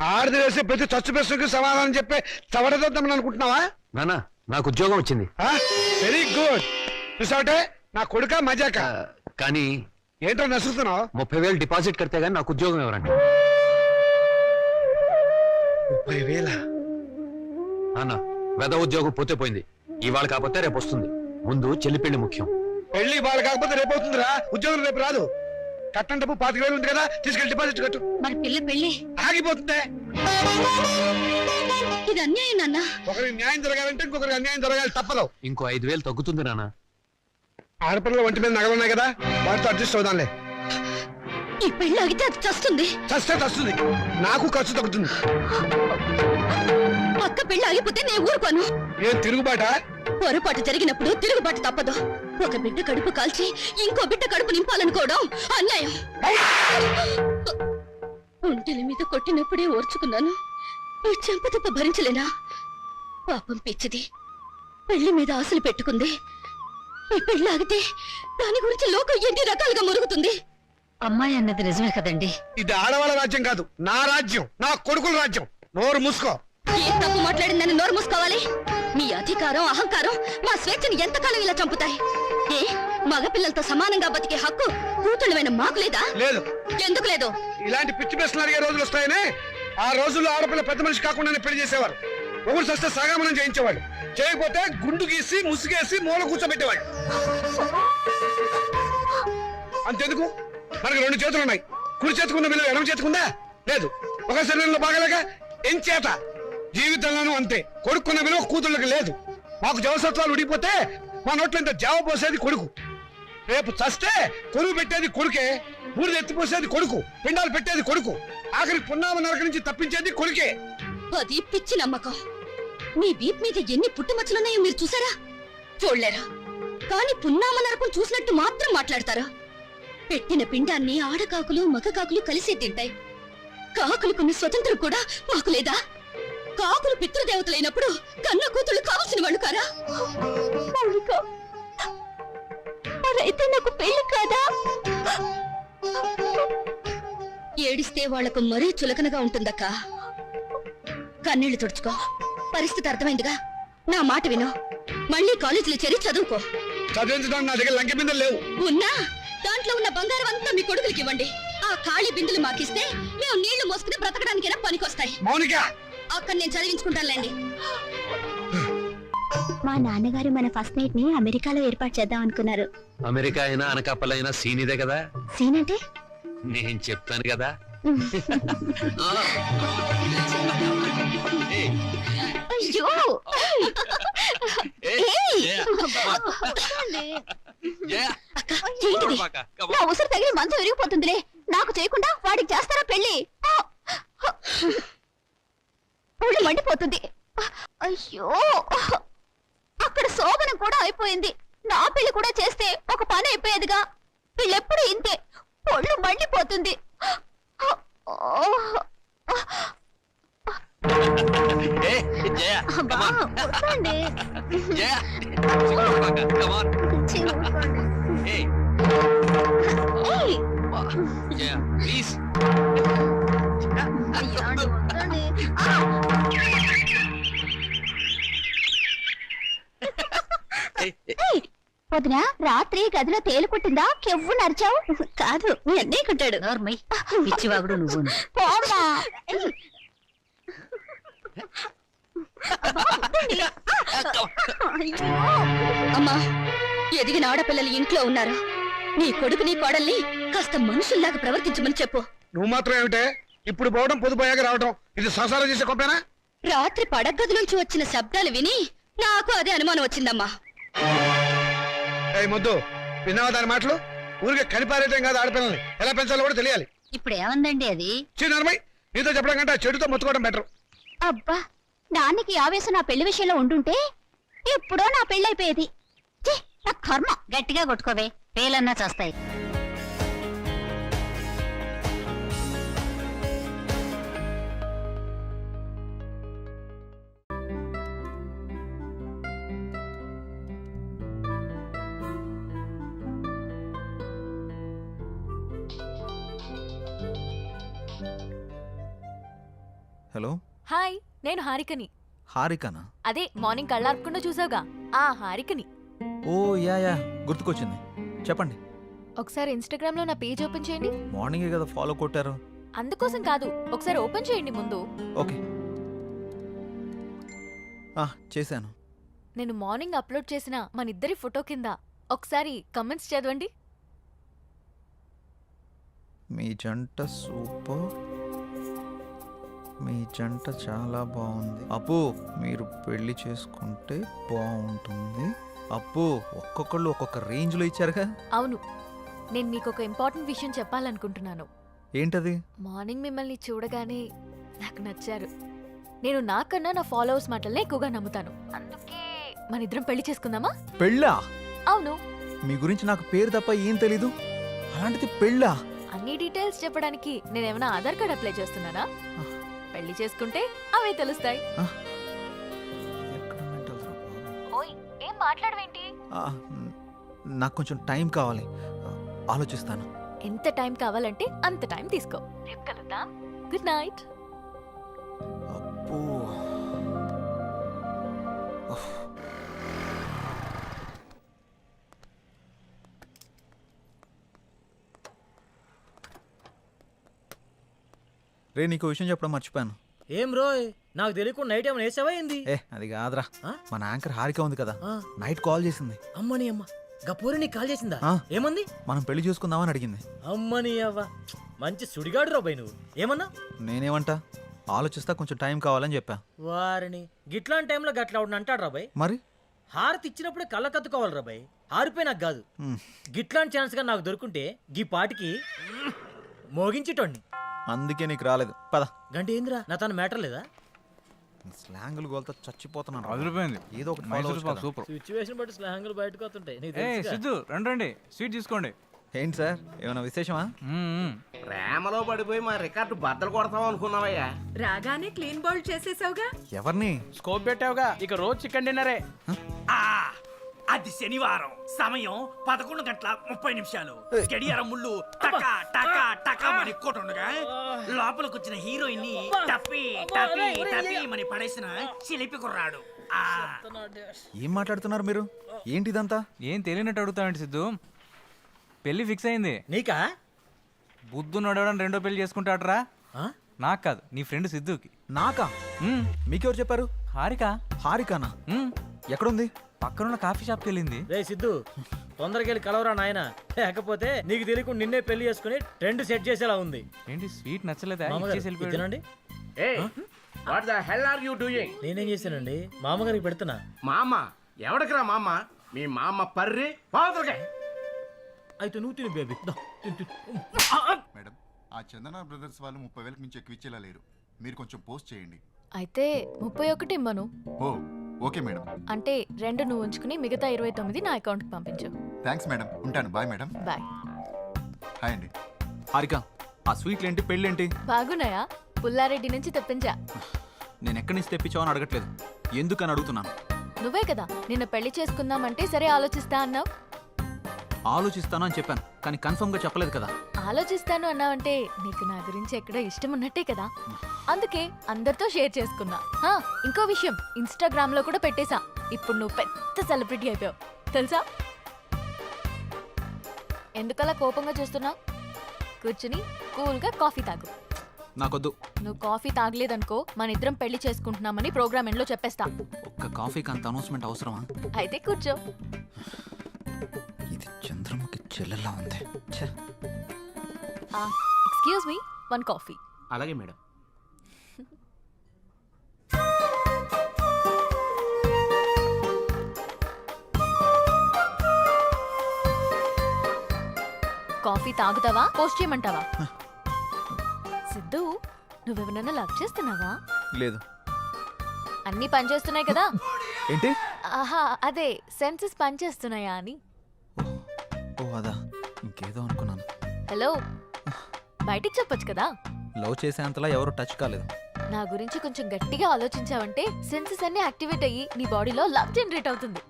[SPEAKER 2] ఆడది వేసే ప్రతి చచ్చు ప్రశ్నకు సమాధానం చెప్పే చవడదొద్దామని అనుకుంటున్నావా?
[SPEAKER 8] నానా, నాకు ఉద్యోగం వచ్చింది.
[SPEAKER 2] Very good. చూసావటే, నా కొడుక మజాక.
[SPEAKER 8] కానీ
[SPEAKER 2] ఏంటో నసుకుతున్నావు?
[SPEAKER 8] 30,000 డిపాజిట్ కడితే గానీ నాకు ఉద్యోగం ఎవరండి?
[SPEAKER 2] 30,000?
[SPEAKER 8] నాన్న, వెద ఉద్యోగం పోతే పోయింది. ఇవాళ కాకపోతే రేపు వస్తుంది. ముందు చెల్లి పెళ్లి ముఖ్యం.
[SPEAKER 2] పెళ్లి వాళ్ళు కాకపోతే రేపు అవుతుందిరా. ఉద్యోగం రేపు రాదు. కట్టం డబ్బు 25,000 ఉంది కదా, తీసుకెళ్లి డిపాజిట్ కట్టు.
[SPEAKER 3] మరి పిల్ల పెళ్ళి
[SPEAKER 2] ఆగిపోతుందే.
[SPEAKER 3] ఇది అన్యాయం నాన్న.
[SPEAKER 2] ఒకరికి న్యాయం జరగాలంటే ఇంకొకరికి అన్యాయం జరగాలి. తప్పదు.
[SPEAKER 8] ఇంకో 5,000 తగ్గుతుంది నాన్న.
[SPEAKER 2] ఆడపిల్లల ఒంటి మీద నగలున్నాయి కదా, వాటితో అడ్జస్ట్ అవుదాంలే.
[SPEAKER 3] ఈ పెళ్ళి ఆగితే అది చస్తుంది.
[SPEAKER 2] చస్తే చస్తుంది. నాకు ఖర్చు తగ్గుతుంది.
[SPEAKER 3] పక్క పెళ్ళి ఆగిపోతే నేను ఊరుకోను.
[SPEAKER 2] ఏం తిరుగుబాట?
[SPEAKER 3] పొరపాటు జరిగినప్పుడు తిరుగుబాటు తప్పదు. ఒక బిడ్డ కడుపు కాల్చి ఇంకో బిడ్డ కడుపు నింపాలనుకోవడం అన్యాయం. ఒంటెల మీద కొట్టినప్పుడే ఓర్చుకున్నాను. ఈ చెంపదెబ్బ భరించలేనా? పాపం పిచ్చిది. పెళ్లి మీద ఆశలు పెట్టుకుంది. ఈ పెళ్లి ఆగితే దాని గురించి లోకం ఎన్ని రకాలుగా మురుగుతుంది.
[SPEAKER 7] అమ్మాయి అన్నది నిజమే కదండి.
[SPEAKER 2] ఇది ఆడవాళ్ళ రాజ్యం కాదు, నా రాజ్యం, నా కొడుకుల రాజ్యం. నోరు మూసుకో.
[SPEAKER 3] ఏ తప్పు మాట్లాడిందని నోరు మూసుకోవాలి? మీ అధికారం అహంకారం మా స్వేచ్ఛని ఎంతకాలం ఇలా చంపుతాయి? ఏ మగపిల్లలతో సమానంగా బతికే హక్కు కూతుళ్ళమైన మాకు లేదా?
[SPEAKER 2] లేదు.
[SPEAKER 3] ఎందుకు లేదు?
[SPEAKER 2] ఇలాంటి పిచ్చి ప్రశ్నలు అడిగే రోజులు వస్తాయనే ఆ రోజుల్లో ఆడపిల్ల పెద్ద మనిషి కాకుండానే పెళ్లి చేసేవారు. ఒకరు సస్తే సగామనం చేయించేవాడు. చేయకపోతే గుండు గీసి ముసుగేసి మూల కూర్చోబెట్టేవాడు. అంతెందుకు, మనకి 2 చేతులు ఉన్నాయి. కుడి చేతుకున్న విలువ ఎడమ చేతుకుందా? లేదు. ఒక శరీరంలో బాగలేక ఎంచేత జీవితంలోనూ అంతే. కొడుకున్న విలువ కూతుళ్ళకి లేదు. మాకు జవసత్వాలు ఉడిపోతే మా నోట్లో ఇంత జావ పోసేది కొడుకు. రేపు చస్తే కొరువు పెట్టేది కొడుకే. బూడిద ఎత్తిపోసేది కొడుకు. పిండాలు పెట్టేది కొడుకు. ఆఖరికి పున్నామ నరక నుంచి తప్పించేది కొడుకే.
[SPEAKER 3] అది పిచ్చి నమ్మకం. మీ వీప్ మీద ఎన్ని పుట్టుమచ్చలున్నాయో మీరు చూసారా? చూడలేరా? కానీ పున్నామ నరకం చూసినట్టు మాత్రం మాట్లాడతారా? పెట్టిన పిండాన్ని ఆడకాకులు మగకాకులు కలిసే తింటాయి. కాకులకున్న స్వతంత్రం కూడా మాకు లేదా? కాకులు పితృదేవతలైనప్పుడు కన్న కూతుళ్ళు కావలసిన వాళ్ళు కారా? అయితే నాకు పెళ్లి కాదా? ఏడిస్తే వాళ్లకు మరీ చులకనగా ఉంటుందక్క. కన్నీళ్లు తుడుచుకో. పరిస్థితి అర్థమైందిగా. నా మాట విను. మళ్ళీ కాలేజీలో చేరి చదువుకో.
[SPEAKER 2] చదివించడానికి నా దగ్గర లంకె బిందెలు లేవు.
[SPEAKER 3] ఉన్నా దాంట్లో ఉన్న బంగారం అంతా మీ కొడుకులకి ఇవ్వండి. ఆ ఖాళీ బిందులు మాకిస్తే మేము నీళ్లు మోసుకుని బ్రతకడానికైనా పనికొస్తాయి.
[SPEAKER 2] మౌనిక
[SPEAKER 3] అక్కడ నేను చదివించుకుంటానులేండి.
[SPEAKER 7] మా నాన్నగారు మన ఫస్ట్ నైట్ ని అమెరికాలో ఏర్పాటు చేద్దాం అనుకున్నారు.
[SPEAKER 8] అమెరికా అయినా అనకాపలైనా సీనిదే కదా,
[SPEAKER 7] సీన్ అంటే
[SPEAKER 8] నేను చెప్తాను కదా.
[SPEAKER 7] అయ్యో ఏంటిది? నా ఉసురు తగిలి మంచం విరిగిపోతుందిలే. నాకు చేయకుండా వాడికి చేస్తారా పెళ్లి? ఒళ్ళు మండిపోతుంది. అయ్యో అక్కడ శోభనం కూడా అయిపోయింది. నా పెళ్లి కూడా చేస్తే ఒక పని అయిపోయేదిగా. వీళ్ళెప్పుడు ఇంతే, ఒళ్ళు మండిపోతుంది. అబ్బా, వద్దండి. ఛీ, ఊరుకోండి. ఏయ్.
[SPEAKER 8] ప్లీజ్.
[SPEAKER 7] అయ్యో, వద్దండి. ఏయ్, వదిన రాత్రి గదిలో తేలు కుట్టిందా? కెవ్వు నరిచావు?
[SPEAKER 3] కాదు మీ అన్నయ్య కొట్టాడు.
[SPEAKER 7] పిచ్చివాగుడు నువ్వు. పోమ్మా.
[SPEAKER 3] అమ్మా, ఎదిగిన ఆడపిల్లలు ఇంట్లో ఉన్నారు. నీ కొడుకుని కోడల్ని కాస్త మనుషుల్లాగా ప్రవర్తించమని చెప్పు.
[SPEAKER 2] నువ్వు మాత్రం ఏమిటే ఇప్పుడు పోవడం పొదుపోయాక రావడం, ఇది సంసారం చేసే గొప్పేనా?
[SPEAKER 3] రాత్రి పడగదిలోంచి వచ్చిన శబ్దాలు విని నాకు అదే అనుమానం వచ్చిందమ్మా.
[SPEAKER 2] మొద్దు విన్నావా దాని మాటలు? ఊరికే కనిపారేయటం కాదు, ఆడపిల్లల్ని ఎలా పెంచాలో కూడా తెలియాలి.
[SPEAKER 7] ఇప్పుడు ఏమందండి అది?
[SPEAKER 2] చిన్నమ్మాయి నీతో చెప్పడం కంటే ఆ చెడుతో మొత్తుకోవడం బెటర్.
[SPEAKER 7] అబ్బా, నాన్నకి ఆవేశం నా పెళ్లి విషయంలో ఉండుంటే ఎప్పుడో నా పెళ్ళైపోయేది. ఛీ, నా కర్మ. గట్టిగా కొట్టుకోవే, పేలన్నా చేస్తాయి.
[SPEAKER 9] హలో,
[SPEAKER 10] హాయ్, నేను హారికని.
[SPEAKER 9] హారికనా?
[SPEAKER 10] అదే మార్నింగ్ కళ్ళార్పకుండా చూసావుగా ఆ హారికని.
[SPEAKER 9] ఓ యా గుర్తుకొచ్చింది, చెప్పండి.
[SPEAKER 10] ఒకసారి ఇన్స్టాగ్రామ్ లో నా పేజ్ ఓపెన్ చేయండి.
[SPEAKER 9] మార్నింగే కదా ఫాలో కొట్టారు.
[SPEAKER 10] అందుకోసం కాదు, ఒకసారి ఓపెన్ చేయండి ముందు.
[SPEAKER 9] ఓకే, చేశాను.
[SPEAKER 10] నేను మార్నింగ్ అప్లోడ్ చేసిన మన ఇద్దరి ఫోటో కింద ఒకసారి కమెంట్స్ చదవండి.
[SPEAKER 9] మీ జంట సూపర్, మీ జంట చాలా బాగుంది. అప్పు, మీరు పెళ్లి చేసుకుంటే బాగుంటుంది. అప్పు, ఒక్కొక్కళ్ళు ఒక్కొక్క రేంజ్ లో ఇచ్చారుగా.
[SPEAKER 10] అవును, నేను మీకు ఒక ఇంపార్టెంట్ విషయం చెప్పాలనుకుంటున్నాను.
[SPEAKER 9] ఏంటది?
[SPEAKER 10] మార్నింగ్ మిమ్మల్ని చూడగానే నాకు నచ్చారు. నేను నాకన్నా నా ఫాలోవర్స్ మాటలనే ఎక్కువగా నమ్ముతాను. అందుకే మన ఇద్దరం పెళ్లి చేసుకుందామా?
[SPEAKER 9] పెళ్ళా?
[SPEAKER 10] అవును.
[SPEAKER 9] మీ గురించి నాకు పేరు తప్ప ఏం తెలీదు, అలాంటిది పెళ్ళా?
[SPEAKER 10] అన్ని డీటెయిల్స్ చెప్పడానికి నేనేమైనా ఆధార్ కార్డ్ అప్లై చేస్తున్నానా? పెళ్లి చేసుకుంటే అవే తెలుస్తాయి. ఓయ్, ఏం మాట్లాడవేంటి?
[SPEAKER 9] నాకు కొంచెం టైం కావాలి, ఆలోచిస్తాను.
[SPEAKER 10] ఎంత టైం కావాలంటే అంత టైం తీసుకో. రేపు కలుద్దాం. Good night.
[SPEAKER 9] అబ్బో, రే, నీకు విషయం చెప్పడం మర్చిపోయాను.
[SPEAKER 11] ఏం రోయ్, నాకు తెలియకుండా నైట్ ఏమైనా వేసావా ఏంది?
[SPEAKER 9] అది కాదురా, మన యాంకర్ హారిక ఉంది కదా, నైట్ కాల్ చేసింది.
[SPEAKER 11] అమ్మని అమ్మ, గపూరి నీకు కాల్ చేసిందా? ఏమంది?
[SPEAKER 9] మనం పెళ్లి చూసుకుందామని అడిగింది.
[SPEAKER 11] అమ్మని అవ్వ, మంచి సుడిగాడు రాబాయ్ నువ్వు. ఏమన్నా?
[SPEAKER 9] నేనేమంటా, ఆలోచిస్తా, కొంచెం టైం కావాలని చెప్పా.
[SPEAKER 11] వారిని గిట్లాంటి టైంలో గట్లా అంటాడు రాబాయ్.
[SPEAKER 9] మరి
[SPEAKER 11] హారతి ఇచ్చినప్పుడే కళ్ళ కత్తుకోవాలి రాబాయ్. హారిపోయి నాకు కాదు. గిట్లాంటి ఛాన్స్ గా నాకు దొరుకుంటే గీ పాటికి మోగించేటోడిని.
[SPEAKER 9] అందుకే నీకు రాలేదు. పద.
[SPEAKER 11] గంట ఏందిరా, నా తన మ్యాటర్ లేదా?
[SPEAKER 9] స్లాంగులు గోల్తో చచ్చిపోతున్నాను.
[SPEAKER 12] అదిరిపోయింది.
[SPEAKER 9] ఏదో ఒకటి
[SPEAKER 12] సూపర్.
[SPEAKER 11] సిచ్యువేషన్ బట్టి స్లాంగులు బయటకు వస్తుంటాయి.
[SPEAKER 12] సిద్ధు, రండి స్వీట్ తీసుకోండి.
[SPEAKER 9] ఏంటి సార్, ఏమైనా విశేషమా?
[SPEAKER 13] ప్రేమలో పడిపోయి మా రికార్డు బద్దలు కొడతాం అనుకున్నావయ్యా.
[SPEAKER 3] రాగానే క్లీన్ బౌల్ చేసేసావుగా.
[SPEAKER 9] ఎవరిని?
[SPEAKER 12] స్కోప్ పెట్టావుగా, ఇక రోజు చికెన్ డిన్నరే.
[SPEAKER 13] అది శనివారం సమయం 11:30 గడియారం ముళ్ళు టకా టకా టకా మని కొట్టుండగా లోపలికి వచ్చిన హీరోయిన్ ని టపి టపి టపి మని పడేసిన చిలిపి కుర్రాడు.
[SPEAKER 9] ఏం మాట్లాడుతున్నారు మీరు? ఏంటిదంతా?
[SPEAKER 12] ఏం తెలియనట్టు అడుగుతావండి సిద్ధు. పెళ్లి ఫిక్స్ అయింది.
[SPEAKER 11] నీకా?
[SPEAKER 12] బుద్ధు నడవడం రెండో పెళ్లి చేసుకుంటాడరా?
[SPEAKER 11] ఆ?
[SPEAKER 12] నాకు కాదు, నీ ఫ్రెండ్ సిద్ధుకి.
[SPEAKER 9] నాకా? మీకెవరు చెప్పారు?
[SPEAKER 12] హారిక.
[SPEAKER 9] హారికానా? ఎక్కడుంది?
[SPEAKER 12] పక్కనున్న కాఫీ షాప్కి వెళ్ళింది.
[SPEAKER 11] రే సిద్ధు, తొందరగా వెళ్ళి కలవరా నాయన, లేకపోతే నీకు తెలియకుండా నిన్నే పెళ్లి చేసుకుని ట్రెండ్ సెట్ చేసేలా ఉంది.
[SPEAKER 12] ఏంటి స్వీట్ నచ్చలేదా?
[SPEAKER 11] మామగారు,
[SPEAKER 12] ఇచ్చేసి వెళ్ళిపోయాడు.
[SPEAKER 11] ఇది తినండి.
[SPEAKER 13] What the hell are you doing?
[SPEAKER 11] నేనేం చేశానండి? మామగారికి పెడుతున్నా.
[SPEAKER 13] మామ ఎవడికిరా మామ? మీ మామ పర్రి పావుతలకే.
[SPEAKER 11] అయితే నువ్వు తిను బేబీ. దా, తిను, తిను.
[SPEAKER 14] మేడం, ఆ చందన బ్రదర్స్ వాళ్ళు 30,000 మించి ఎక్కువ ఇచ్చేలా లేరు. మీరు కొంచెం పోస్ట్ చేయండి.
[SPEAKER 10] అయితే 31 ఇమ్మను.
[SPEAKER 14] ఓ ఓకే మేడం.
[SPEAKER 10] అంటే 2 నువ్వు ఉంచుకుని మిగతా 29 నా అకౌంట్కి పంపించు.
[SPEAKER 14] Thanks madam. ఉంటాను. Bye madam.
[SPEAKER 10] బాయ్.
[SPEAKER 14] హాయ్ అండి.
[SPEAKER 9] హారిక, ఆ స్వీట్లేంటి, పెళ్ళేంటి?
[SPEAKER 10] బాగున్నాయా? పుల్లారెడ్డి నుంచి తెప్పించా.
[SPEAKER 9] నేను ఎక్కడి నుంచి తెప్పించావని అడగట్లేదు, ఎందుకని అడుగుతున్నాను.
[SPEAKER 10] నువ్వే కదా నిన్న పెళ్లి చేసుకుందామంటే సరే ఆలోచిస్తా అన్నావు.
[SPEAKER 9] ఆలోచిస్తాను అని చెప్పాను, కానీ కన్ఫర్మ్గా చెప్పలేదు కదా.
[SPEAKER 10] ఆలోచిస్తాను అన్నావంటే నీకు నా గురించి ఎక్కడో ఇష్టం ఉన్నట్టే కదా, అందుకే అందరితో షేర్ చేసుకున్నా. ఇంకో విషయం, ఇన్స్టాగ్రామ్ లో కూడా పెట్టేశా. ఇప్పుడు నువ్వు పెద్ద సెలబ్రిటీ అయిపోయావు తెలుసా. ఎందుకలా కోపంగా చూస్తున్నావు? కూర్చుని కూల్గా కాఫీ తాగు.
[SPEAKER 9] నాకొద్దు.
[SPEAKER 10] నువ్వు కాఫీ తాగలేదనుకో మన ఇద్దరం పెళ్లి చేసుకుంటున్నామని ప్రోగ్రామ్ ఎండ్లో చెప్పేస్తా.
[SPEAKER 9] ఒక్క కాఫీకి అంత అనౌన్స్మెంట్ అవసరమా?
[SPEAKER 10] అయితే కూర్చో.
[SPEAKER 9] ఇది చంద్రముఖి చెల్లెలా ఉంది.
[SPEAKER 10] Excuse me, 1 coffee.
[SPEAKER 13] అలాగే మేడం.
[SPEAKER 10] కాఫీ తాగుతావా పోస్ట్ చేయమంటావా? సిద్ధు, నువ్వెవరన్నా లవ్ చేస్తున్నావా?
[SPEAKER 9] లేదు.
[SPEAKER 10] అన్నీ పనిచేస్తున్నాయి కదా?
[SPEAKER 9] ఏంటి?
[SPEAKER 10] ఆహా, అదే సెన్సెస్ పనిచేస్తున్నాయా అని.
[SPEAKER 9] ఓ అదా, ఇంకేదో అనుకున్నాను.
[SPEAKER 10] హలో, బయటికి చెప్పొచ్చు కదా.
[SPEAKER 9] లవ్ చేసేంతలా ఎవరు టచ్ కాలేదు.
[SPEAKER 10] నా గురించి కొంచెం గట్టిగా ఆలోచించావంటే సెన్సెస్ అన్ని యాక్టివేట్ అయ్యి నీ బాడీలో లవ్ జనరేట్ అవుతుంది.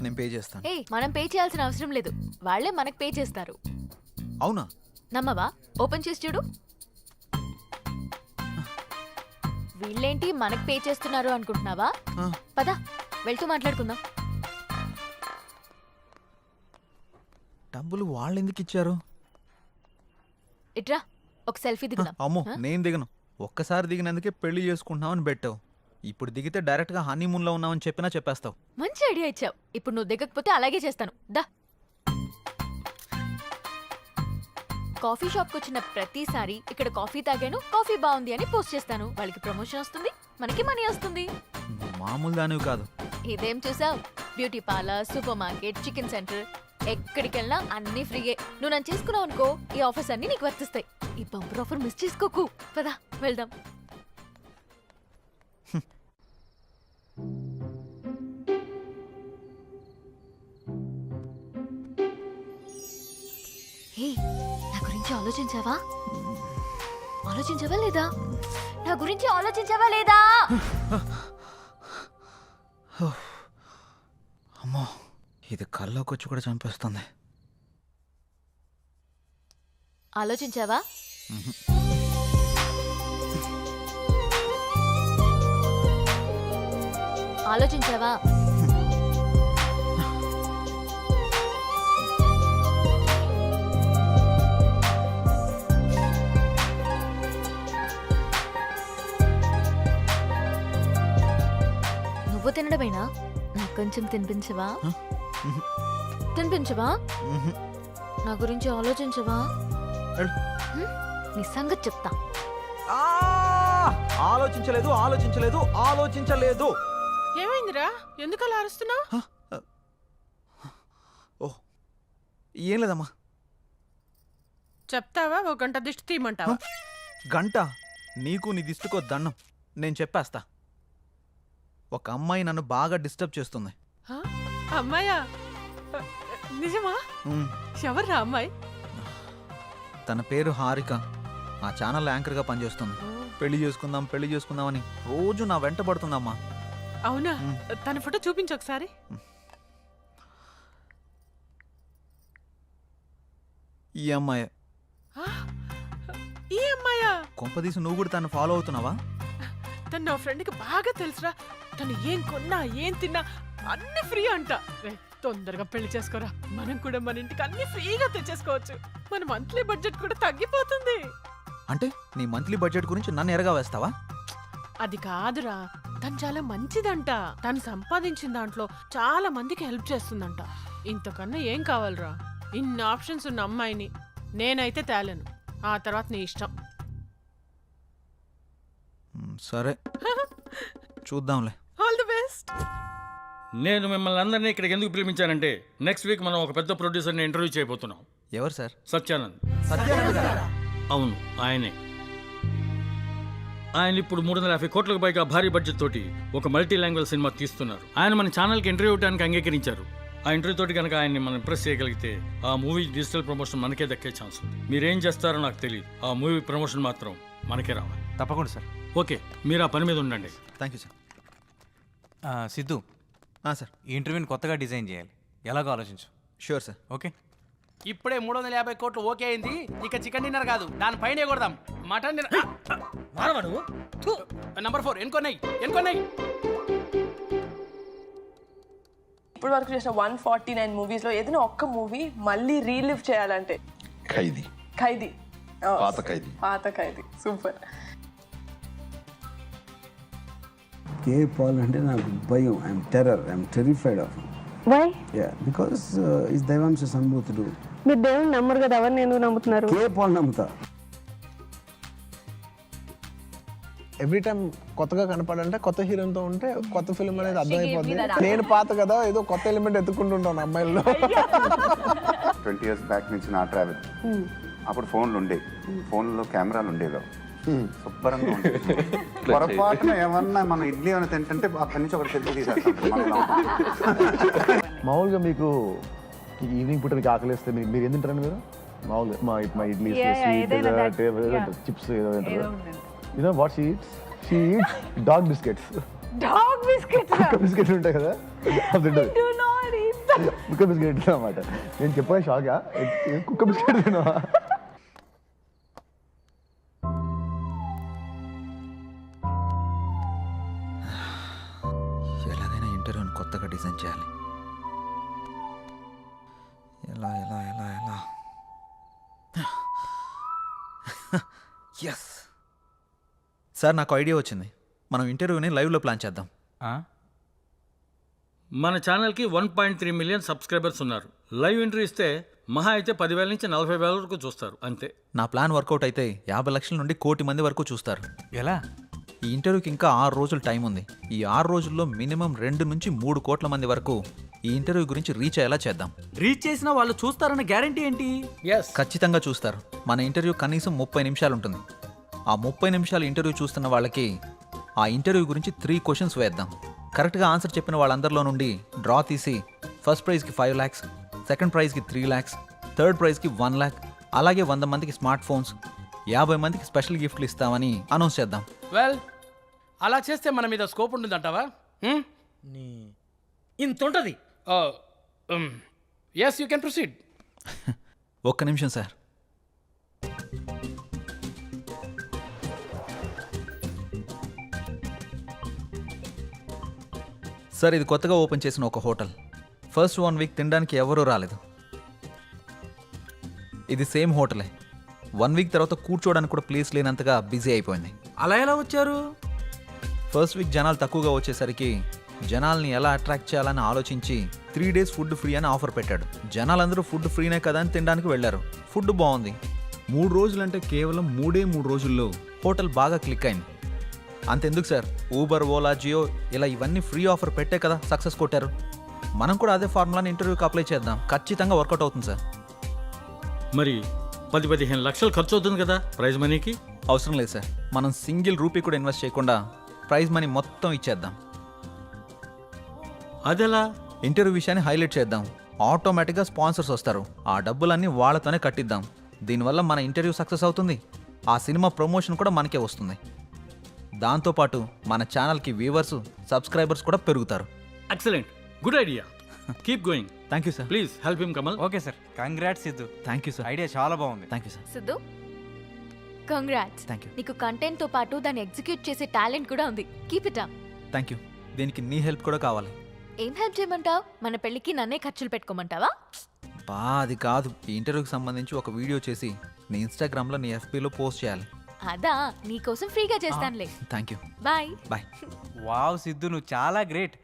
[SPEAKER 9] నేను పే చేస్తాను.
[SPEAKER 10] మనం పే చేయాల్సిన అవసరం లేదు, వాళ్ళే మనకు పే చేస్తారు.
[SPEAKER 9] అవునా?
[SPEAKER 10] నమ్మవా? ఓపెన్ చేసి చూడు. వీళ్ళేంటి మనకు పే చేస్తున్నారు అనుకుంటున్నావా? పద వెళ్తూ మాట్లాడుకుందాం.
[SPEAKER 9] డబ్బులు వాళ్ళు ఎందుకు ఇచ్చారు?
[SPEAKER 10] ఇట్రా, ఒక సెల్ఫీ దిగుదాం.
[SPEAKER 9] అమ్మో, నేను దిగను. ఒక్కసారి దిగినందుకే పెళ్లి చేసుకుంటున్నామని పెట్టావు. ఇప్పుడు దిగితే డైరెక్ట్ గా హనీమూన్ లో ఉన్నామని చెప్పినా చెప్పేస్తావు.
[SPEAKER 10] మంచి ఐడియా ఇచ్చావు. ఇప్పుడు నువ్వు దిగకపోతే అలాగే చేస్తాను. దా. కాఫీ షాప్కి వచ్చిన ప్రతిసారి ఇక్కడ కాఫీ తాగాను, కాఫీ బాగుంది అని పోస్ట్ చేస్తాను. వాళ్ళకి ప్రమోషన్ వస్తుంది, మనకి మనీ వస్తుంది.
[SPEAKER 9] నువ్వు మామూలు దానివి కాదు.
[SPEAKER 10] ఇదేం చూసావు? Beauty parlour, super market, chicken centre, ఎక్కడికి వెళ్ళినా అన్ని ఫ్రీయే. నువ్వు నన్ను చేసుకున్నావు అనుకో, ఈ ఆఫర్స్ అన్ని నీకు వర్తిస్తాయి. ఈ బంపర్ ఆఫర్ మిస్ చేసుకోకు. పదా వెళ్దాం. హే, నా గురించి ఆలోచించావా? ఆలోచించావా లేదా? నా గురించి ఆలోచించావా లేదా?
[SPEAKER 9] అమ్మో, ఇది కల్లోకి వచ్చి కూడా చంపేస్తుంది.
[SPEAKER 10] ఆలోచించావా? ఆలోచించావా? నువ్వు తినడమేనా? నాకు కొంచెం తినిపించవా? తినిపించవా? నా గురించి ఆలోచించవా? నీ సంగతి చెప్తా.
[SPEAKER 9] ఆలోచించలేదు, ఆలోచించలేదు, ఆలోచించలేదు.
[SPEAKER 3] ఏమైందిరా? ఎందుకు అలా అరుస్తున్నావు?
[SPEAKER 9] ఓ ఏం లేదమ్మా.
[SPEAKER 3] చెప్తావా? ఓ గంట దిష్టి తీయమంటావా?
[SPEAKER 9] గంట? నీకు నీ దిష్టికో దండం. నేను చెప్పేస్తా. ఒక అమ్మాయి నన్ను బాగా డిస్టర్బ్ చేస్తుంది.
[SPEAKER 3] అమ్మాయా? నిజమా? ఎవర్రా అమ్మాయి?
[SPEAKER 9] తన పేరు హారిక. ఆ ఛానల్ యాంకర్గా పనిచేస్తుంది. పెళ్లి చేసుకుందాం అని రోజు నా వెంట పడుతుందమ్మా.
[SPEAKER 15] అవునా? తన ఫోటో చూపించు ఒకసారి.
[SPEAKER 9] ఈ అమ్మాయి.
[SPEAKER 15] ఈ అమ్మాయా?
[SPEAKER 9] కొంపదీసి నువ్వు కూడా తను ఫాలో అవుతున్నావా?
[SPEAKER 15] తను నా ఫ్రెండ్కి బాగా తెలుసురా. తను ఏం కొన్నా ఏం తిన్నా అన్ని ఫ్రీ అంట. తొందరగా పెళ్లి చేసుకోరా, మనం కూడా మన ఇంటికి అన్ని ఫ్రీగా తెచ్చేసుకోవచ్చు. మన మంత్లీ బడ్జెట్ కూడా తగ్గిపోతుంది.
[SPEAKER 9] అంటే నీ మంత్లీ బడ్జెట్ గురించి నన్ను ఎరగా వేస్తావా?
[SPEAKER 15] అది కాదురా, తను చాలా మంచిదంట. తను సంపాదించిన దాంట్లో చాలా మందికి హెల్ప్ చేస్తుందంట. ఇంతకన్నా ఏం కావాలరా? ఇన్ని ఆప్షన్స్ ఉన్న అమ్మాయిని నేనైతే తేలను. ఆ తర్వాత నీ ఇష్టం.
[SPEAKER 9] సరే చూద్దాంలే.
[SPEAKER 15] All the best.
[SPEAKER 13] నేను మిమ్మల్ని అందరినీ ఇక్కడికి ఎందుకు పిలిపించానంటే నెక్స్ట్ వీక్ మనం ఒక పెద్ద ప్రొడ్యూసర్ని ఇంటర్వ్యూ చేయబోతున్నాం.
[SPEAKER 9] ఎవరు సార్?
[SPEAKER 13] సత్యానంద్. అవును, ఆయనే. ఆయన ఇప్పుడు 350 కోట్లకు పైగా భారీ బడ్జెట్ తోటి ఒక మల్టీ లాంగ్వేజ్ సినిమా తీస్తున్నారు. ఆయన మన ఛానల్కి ఇంటర్వ్యూ ఇవ్వడానికి అంగీకరించారు. ఆ ఇంటర్వ్యూ తోటి కనుక ఆయన్ని మనం ఇంప్రెస్ చేయగలిగితే ఆ మూవీ డిజిటల్ ప్రమోషన్ మనకే దక్కే ఛాన్స్ ఉంది. మీరేం చేస్తారో నాకు తెలియదు, ఆ మూవీ ప్రమోషన్ మాత్రం మనకే రావాలి.
[SPEAKER 12] తప్పకుండా సార్.
[SPEAKER 13] ఓకే, మీరు ఆ పని మీద ఉండండి.
[SPEAKER 9] Thank you sir.
[SPEAKER 12] Siddhu,
[SPEAKER 9] sir
[SPEAKER 12] ఈ ఇంటర్వ్యూని కొత్తగా డిజైన్ చేయాలి. ఎలాగో ఆలోచించు.
[SPEAKER 9] Sure sir.
[SPEAKER 12] ఓకే.
[SPEAKER 11] ఇప్పుడే 350 కోట్లు ఓకే అయింది. ఇక చికెన్ డిన్నర్ కాదు, దానిపైనే కొడదాం. Mutton dinner. నంబర్ 4 ఎన్కొన్నాయి.
[SPEAKER 15] ఇప్పుడు వరకు చేసిన 149 మూవీస్ లో ఏదైనా ఒక్క మూవీ మళ్ళీ రీలివ్ చేయాలంటే?
[SPEAKER 14] ఖైదీ.
[SPEAKER 15] పాత ఖైదీ. సూపర్.
[SPEAKER 2] కే పాల్ అంటే నాకు భయం. I'm terrified of.
[SPEAKER 15] Why?
[SPEAKER 2] Because is దైవాంశ సంభూతుడు.
[SPEAKER 15] మీరు దేవుని నమ్మరు కదా, ఎవరు నేను నమ్ముతున్నారు?
[SPEAKER 2] కే పాల్ నమ్ముతా.
[SPEAKER 11] ఎవ్రీ టైం కొత్తగా కనపడంటే కొత్త హీరోతో ఉంటే కొత్త ఫిల్మ్ అనేది అర్థమైపోద్ది. నేను పాత కదా, ఏదో కొత్త ఎలిమెంట్ ఎత్తుకుంటుంటాను అమ్మాయిల్లో.
[SPEAKER 14] 20 years బ్యాక్ నుంచి నా ట్రావెల్. అప్పుడు ఫోన్లు ఉండేవి, ఫోన్లో కెమెరాలు ఉండేవి, శుభ్రంగా ఉండేవి. పొరపాటున ఏమన్నా మనం ఇడ్లీ ఏమైనా తింటుంటే అక్కడి నుంచి ఒకటి సెల్ఫీ తీసేస్తాం.
[SPEAKER 11] మామూలుగా మీకు ఈవినింగ్ పూట మీకు ఆకలిస్తే మీరు ఏం తింటారండి? మీరు మామూలుగా మా ఇడ్లీ, చిప్స్ ఏదో తింటారు. You know what she eats? She eats dog biscuits.
[SPEAKER 15] Dog biscuits.
[SPEAKER 11] కుక్క బిస్కెట్లు ఉంటాయి కదా, అది తింటది. కుక్క బిస్కెట్ అన్నమాట. నేను చెప్పాను షాగా, కుక్క బిస్కెట్ తిన్నావా?
[SPEAKER 9] ఎలాగైనా ఇంటర్వ్యూని కొత్తగా డిజైన్ చేయాలి. ఎలా ఎస్ సార్, నాకు ఐడియా వచ్చింది. మనం ఇంటర్వ్యూని లైవ్లో ప్లాన్ చేద్దాం.
[SPEAKER 13] మన ఛానల్కి 1.3 మిలియన్ సబ్స్క్రైబర్స్ ఉన్నారు. లైవ్ ఇంటర్వ్యూ ఇస్తే మహా అయితే 10,000 నుంచి 40,000 వరకు చూస్తారు అంతే.
[SPEAKER 9] నా ప్లాన్ వర్కౌట్ అయితే 50 లక్షల నుండి 1 కోటి మంది వరకు చూస్తారు.
[SPEAKER 12] ఎలా?
[SPEAKER 9] ఈ ఇంటర్వ్యూకి ఇంకా 6 రోజులు టైం ఉంది. ఈ 6 రోజుల్లో మినిమం 2 నుంచి 3 కోట్ల మంది వరకు ఈ ఇంటర్వ్యూ గురించి రీచ్ అయ్యేలా చేద్దాం.
[SPEAKER 12] రీచ్ చేసినా వాళ్ళు చూస్తారన్న గ్యారంటీ ఏంటి?
[SPEAKER 9] ఖచ్చితంగా చూస్తారు. మన ఇంటర్వ్యూ కనీసం 30 నిమిషాలు ఉంటుంది. ఆ 30 నిమిషాలు ఇంటర్వ్యూ చూస్తున్న వాళ్ళకి ఆ ఇంటర్వ్యూ గురించి 3 క్వశ్చన్స్ వేద్దాం. కరెక్ట్గా ఆన్సర్ చెప్పిన వాళ్ళందరిలో నుండి డ్రా తీసి ఫస్ట్ ప్రైజ్కి 5 lakhs, సెకండ్ ప్రైజ్కి 3 lakhs, థర్డ్ ప్రైజ్కి 1 lakh, అలాగే 100 మందికి స్మార్ట్ ఫోన్స్, 50 మందికి స్పెషల్ గిఫ్ట్లు ఇస్తామని అనౌన్స్ చేద్దాం.
[SPEAKER 11] వెల్, అలా చేస్తే మన మీద స్కోప్ ఉంటుందంటావా? ఇంత ఉంటుంది. Yes, you can proceed.
[SPEAKER 9] ఒక్క నిమిషం సార్. సార్, ఇది కొత్తగా ఓపెన్ చేసిన ఒక హోటల్. ఫస్ట్ 1 వీక్ తినడానికి ఎవరూ రాలేదు. ఇది సేమ్ హోటలే. 1 వీక్ తర్వాత కూర్చోవడానికి కూడా ప్లేస్ లేనంతగా బిజీ అయిపోయింది.
[SPEAKER 12] అలా ఎలా వచ్చారు?
[SPEAKER 9] ఫస్ట్ వీక్ జనాలు తక్కువగా వచ్చేసరికి జనాల్ని ఎలా అట్రాక్ట్ చేయాలని ఆలోచించి 3 days ఫుడ్ ఫ్రీ అని ఆఫర్ పెట్టాడు. జనాలందరూ ఫుడ్ ఫ్రీనే కదా అని తినడానికి వెళ్ళారు. ఫుడ్ బాగుంది. 3 రోజులంటే కేవలం 3 రోజుల్లో హోటల్ బాగా క్లిక్ అయింది. అంతెందుకు సార్, ఊబర్, ఓలా, జియో ఇలా ఇవన్నీ ఫ్రీ ఆఫర్ పెట్టే కదా సక్సెస్ కొట్టారు. మనం కూడా అదే ఫార్ములాని ఇంటర్వ్యూకి అప్లై చేద్దాం. ఖచ్చితంగా వర్కౌట్ అవుతుంది సార్.
[SPEAKER 13] మరి 10-15 లక్షలు ఖర్చు అవుతుంది కదా ప్రైజ్ మనీకి?
[SPEAKER 9] అవసరం లేదు సార్. మనం సింగిల్ రూపీ కూడా ఇన్వెస్ట్ చేయకుండా ప్రైజ్ మనీ మొత్తం ఇచ్చేద్దాం.
[SPEAKER 13] అదెలా?
[SPEAKER 9] ఇంటర్వ్యూ విషయాన్ని హైలైట్ చేద్దాం. ఆటోమేటిక్గా స్పాన్సర్స్ వస్తారు. ఆ డబ్బులన్నీ వాళ్ళతోనే కట్టిద్దాం. దీనివల్ల మన ఇంటర్వ్యూ సక్సెస్ అవుతుంది. ఆ సినిమా ప్రమోషన్ కూడా మనకే వస్తుంది. దాంతోపాటు మన ఛానల్కి వ్యూవర్స్ సబ్స్క్రైబర్స్ కూడా పెరుగుతారు.
[SPEAKER 13] Excellent, good idea, keep going.
[SPEAKER 9] Thank you sir.
[SPEAKER 13] Please help him Kamal.
[SPEAKER 12] Okay sir, congrats Siddhu.
[SPEAKER 9] Thank you sir.
[SPEAKER 12] Idea చాలా బాగుంది.
[SPEAKER 9] Thank you sir.
[SPEAKER 10] Siddhu, congrats.
[SPEAKER 9] Thank you.
[SPEAKER 10] నీకు కంటెంట్ తో పాటు దాన్ని ఎగ్జిక్యూట్ చేసే టాలెంట్ కూడా ఉంది. Keep it up.
[SPEAKER 9] Thank you. దీనికి నీ హెల్ప్ కూడా కావాలి.
[SPEAKER 10] ఏం హెల్ప్ చేయమంటావు? మన పెళ్ళికి నన్నే ఖర్చులు పెట్టుకోమంటావా?
[SPEAKER 9] బా అది కాదు, ఈ ఇంటర్వ్యూకి సంబంధించి ఒక వీడియో చేసి నీ ఇన్స్టాగ్రామ్లో నీ ఎఫ్బీలో పోస్ట్ చేయాలి.
[SPEAKER 10] అదా, నీకోసం ఫ్రీగా చేస్తానులే.
[SPEAKER 9] Thank you.
[SPEAKER 10] Bye
[SPEAKER 9] bye.
[SPEAKER 12] Wow Siddhu, నువ్వు చాలా గ్రేట్.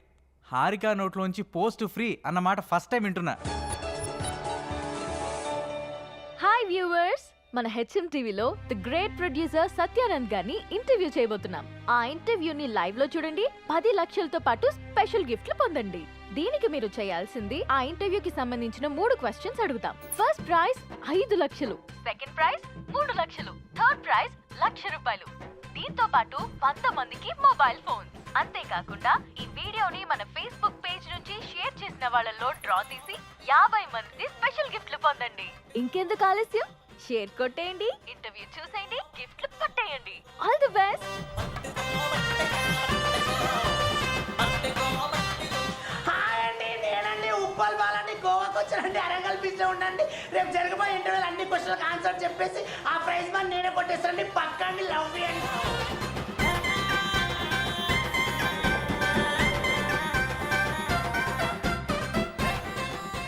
[SPEAKER 12] హారిక నోట్లోంచి పోస్ట్ ఫ్రీ అన్నమాట ఫస్ట్ టైం వింటున్నా.
[SPEAKER 10] హాయ్ వ్యూవర్స్, మన హెచ్ఎం టీవీలో ది గ్రేట్ ప్రొడ్యూసర్ సత్యానంద్ గారిని ఇంటర్వ్యూ చేయబోతున్నాం. ఆ ఇంటర్వ్యూని లైవ్ లో చూడండి. 10 లక్షలతో పాటు స్పెషల్ గిఫ్ట్లు పొందండి. దీనికి మీరు చేయాల్సింది, ఆ ఇంటర్వ్యూకి సంబంధించిన 3 క్వశ్చన్స్ అడుగుతాం. ఫస్ట్ ప్రైజ్ 5 లక్షలు, సెకండ్ ప్రైజ్ 3 లక్షలు, థర్డ్ ప్రైజ్ ₹1,00,000. దీంతో పాటు 100 మందికి మొబైల్ ఫోన్. అంతేకాకుండా ఈ వీడియోని మన ఫేస్బుక్ పేజ్ నుంచి షేర్ చేసిన వాళ్ళలో డ్రా తీసి 50 మందికి స్పెషల్ గిఫ్ట్లు పొందండి. ఇంకెందుకు ఆలస్యం, షేర్ కొట్టేయండి, ఇంటర్వ్యూ చూసేయండి, గిఫ్ట్లు పట్టేయండి. All the best.
[SPEAKER 13] ఉప్పల్ బాలని గోవాకి వచ్చానండి. అరంగల్ బీచ్ లో ఉండండి. రేపు జరగబోయే ఇంటర్వ్యూలు అన్ని క్వశ్చన్లకు ఆన్సర్ చెప్పేసి ఆ ప్రైజ్ మనీ నేనే కొట్టేస్తానండి. పక్కండి, లవ్ చేయండి.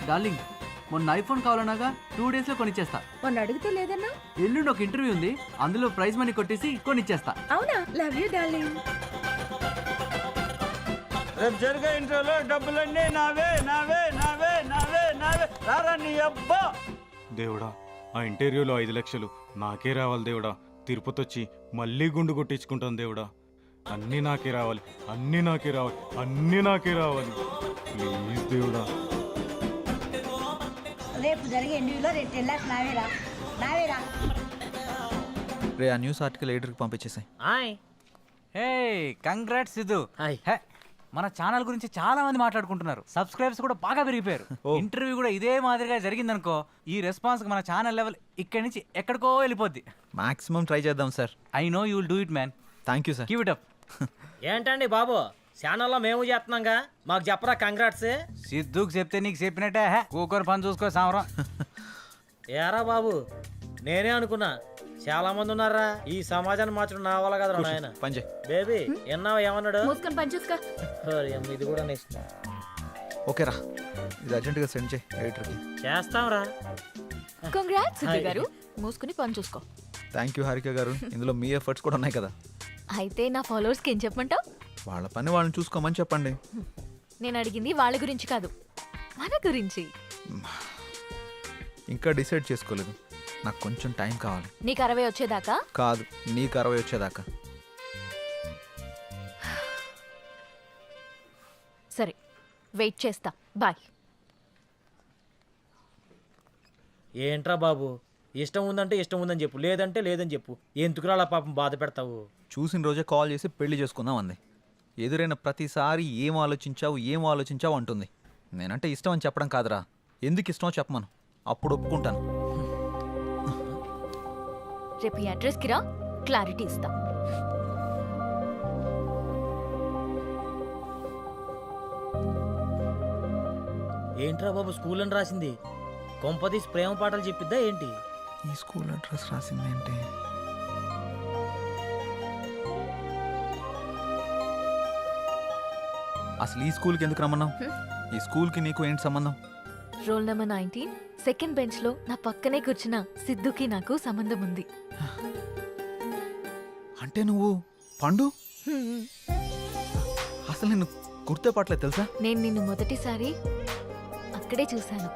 [SPEAKER 12] డార్లింగ్, మొన్న ఐఫోన్ కావాలన్నాగా 2 days లో కొనిచ్చేస్తా.
[SPEAKER 10] మొన్న అడిగితే లేదన్నా?
[SPEAKER 12] ఎల్లుండి ఒక ఇంటర్వ్యూ ఉంది, అందులో ప్రైజ్ మనీ కొట్టేసి కొనిచ్చేస్తా.
[SPEAKER 10] అవునా? Love you darling.
[SPEAKER 13] రేపు జరిగే ఇంటర్వ్యూలో డబ్బులన్నీ నావే నావే నావే నావే నావే. రారా నీ అబ్బా.
[SPEAKER 16] దేవుడా, ఆ ఇంటర్వ్యూలో 5 లక్షలు నాకే రావాలి దేవుడా. తిరుపతి వచ్చి మళ్ళీ గుండు కొట్టించుకుంటాను దేవుడా. అన్నీ నాకే రావాలి, అన్నీ నాకే రావాలి, అన్నీ నాకే రావాలి. ప్లీజ్ దేవుడా.
[SPEAKER 7] రేపు జరిగే ఇంటర్వ్యూలో 10 లక్షలు నావేరా నావేరా.
[SPEAKER 9] రే, ఆ న్యూస్ ఆర్టికల్ ఎడిటర్కి పంపించేసాయి.
[SPEAKER 12] హే, కంగ్రాట్స్ సిద్ధు. హే, మన ఛానల్ గురించి చాలా మంది మాట్లాడుకుంటున్నారు. సబ్స్క్రైబర్స్ కూడా బాగా పెరిగిపోయారు. ఇంటర్వ్యూ కూడా ఇదే మాదిరిగా జరిగిందనుకో, ఈ రెస్పాన్స్ మన ఛానల్ లెవెల్ ఇక్కడి నుంచి ఎక్కడికో వెళ్ళిపోద్ది.
[SPEAKER 9] మాక్సిమం ట్రై చేద్దాం sir.
[SPEAKER 12] I know you will do it man.
[SPEAKER 9] Thank you sir.
[SPEAKER 12] Keep it up.
[SPEAKER 13] ఏంటండి బాబు, ఛానల్లో మేము చేస్తున్నాగా, మాకు చెప్పరా కంగ్రాట్స్.
[SPEAKER 12] సిద్ధుకు చెప్తే నీకు చెప్పినట్టే. కూకొని పని చూసుకో సామరం.
[SPEAKER 13] ఏరా బాబు, నేనే అనుకున్నా చాలా మంది ఉన్నారా ఈ సమాజాన్ని మార్చడం నా వల్ల కదా నాయన.
[SPEAKER 9] పంజే
[SPEAKER 13] బేబీ ఎన్నావు ఏమన్నాడు?
[SPEAKER 10] మూసుకొని పని చూసుకో.
[SPEAKER 13] ఇది కూడా నెక్స్ట్.
[SPEAKER 9] ఓకే రా, ఇది అర్జెంటుగా సెండ్ చేయి ఎడిటర్కి.
[SPEAKER 13] చేస్తాంరా.
[SPEAKER 10] కంగ్రాట్స్ సిద్ధు గారు, మూసుకుని పని చూసుకో.
[SPEAKER 9] థ్యాంక్ యూ హారిక గారు, ఇందులో మీ ఎఫర్ట్స్ కూడా ఉన్నాయి కదా.
[SPEAKER 10] అయితే నా ఫాలోవర్స్కి ఏం చెప్పమంటావు?
[SPEAKER 9] వాళ్ళ పని వాళ్ళని చూసుకోమని చెప్పండి.
[SPEAKER 10] నేను అడిగింది వాళ్ళ గురించి కాదు, మన గురించి.
[SPEAKER 9] ఇంకా డిసైడ్ చేసుకోలేదు, నాకు కొంచెం టైం కావాలి.
[SPEAKER 10] నీకు 60 వచ్చేదాకా
[SPEAKER 9] కాదు, నీకు 60 వచ్చేదాకా.
[SPEAKER 10] సరే, వెయిట్ చేస్తా. బాయ్.
[SPEAKER 13] ఏంట్రా బాబు, ఇష్టం ఉందంటే ఇష్టం ఉందని చెప్పు, లేదంటే లేదని చెప్పు. ఎందుకు అలా పాపం బాధ పెడతావు?
[SPEAKER 9] చూసిన రోజే కాల్ చేసి పెళ్లి చేసుకుందాం అంది. ఎదురైన ప్రతిసారి ఏం ఆలోచించావు అంటుంది. నేనంటే ఇష్టం అని చెప్పడం కాదురా, ఎందుకు ఇష్టమో చెప్పమను, అప్పుడు ఒప్పుకుంటాను.
[SPEAKER 10] రేపు ఈ అడ్రస్కి రా, క్లారిటీ ఇస్తా.
[SPEAKER 13] ఏంట్రా బాబు, స్కూల్ అని రాసింది. కొంపదీసి ప్రేమ పాటలు చెప్పిద్దా ఏంటి?
[SPEAKER 9] ఈ స్కూల్ అడ్రస్ రాసింది ఏంటి? అసలు ఈ స్కూల్కి ఎందుకు రమ్మన్నావు? ఈ స్కూల్కి నీకు ఏంటి సంబంధం?
[SPEAKER 10] రోల్ నెంబర్ 19 సెకండ్ బెంచ్ లో నా పక్కనే కూర్చున్న సిద్ధుకి నాకు సంబంధం ఉంది.
[SPEAKER 9] అంటే నువ్వు పండు? అసలు నేను గుర్తుపట్టలేదు తెలుసా?
[SPEAKER 10] నేను నిన్ను మొదటిసారి అక్కడే చూశాను.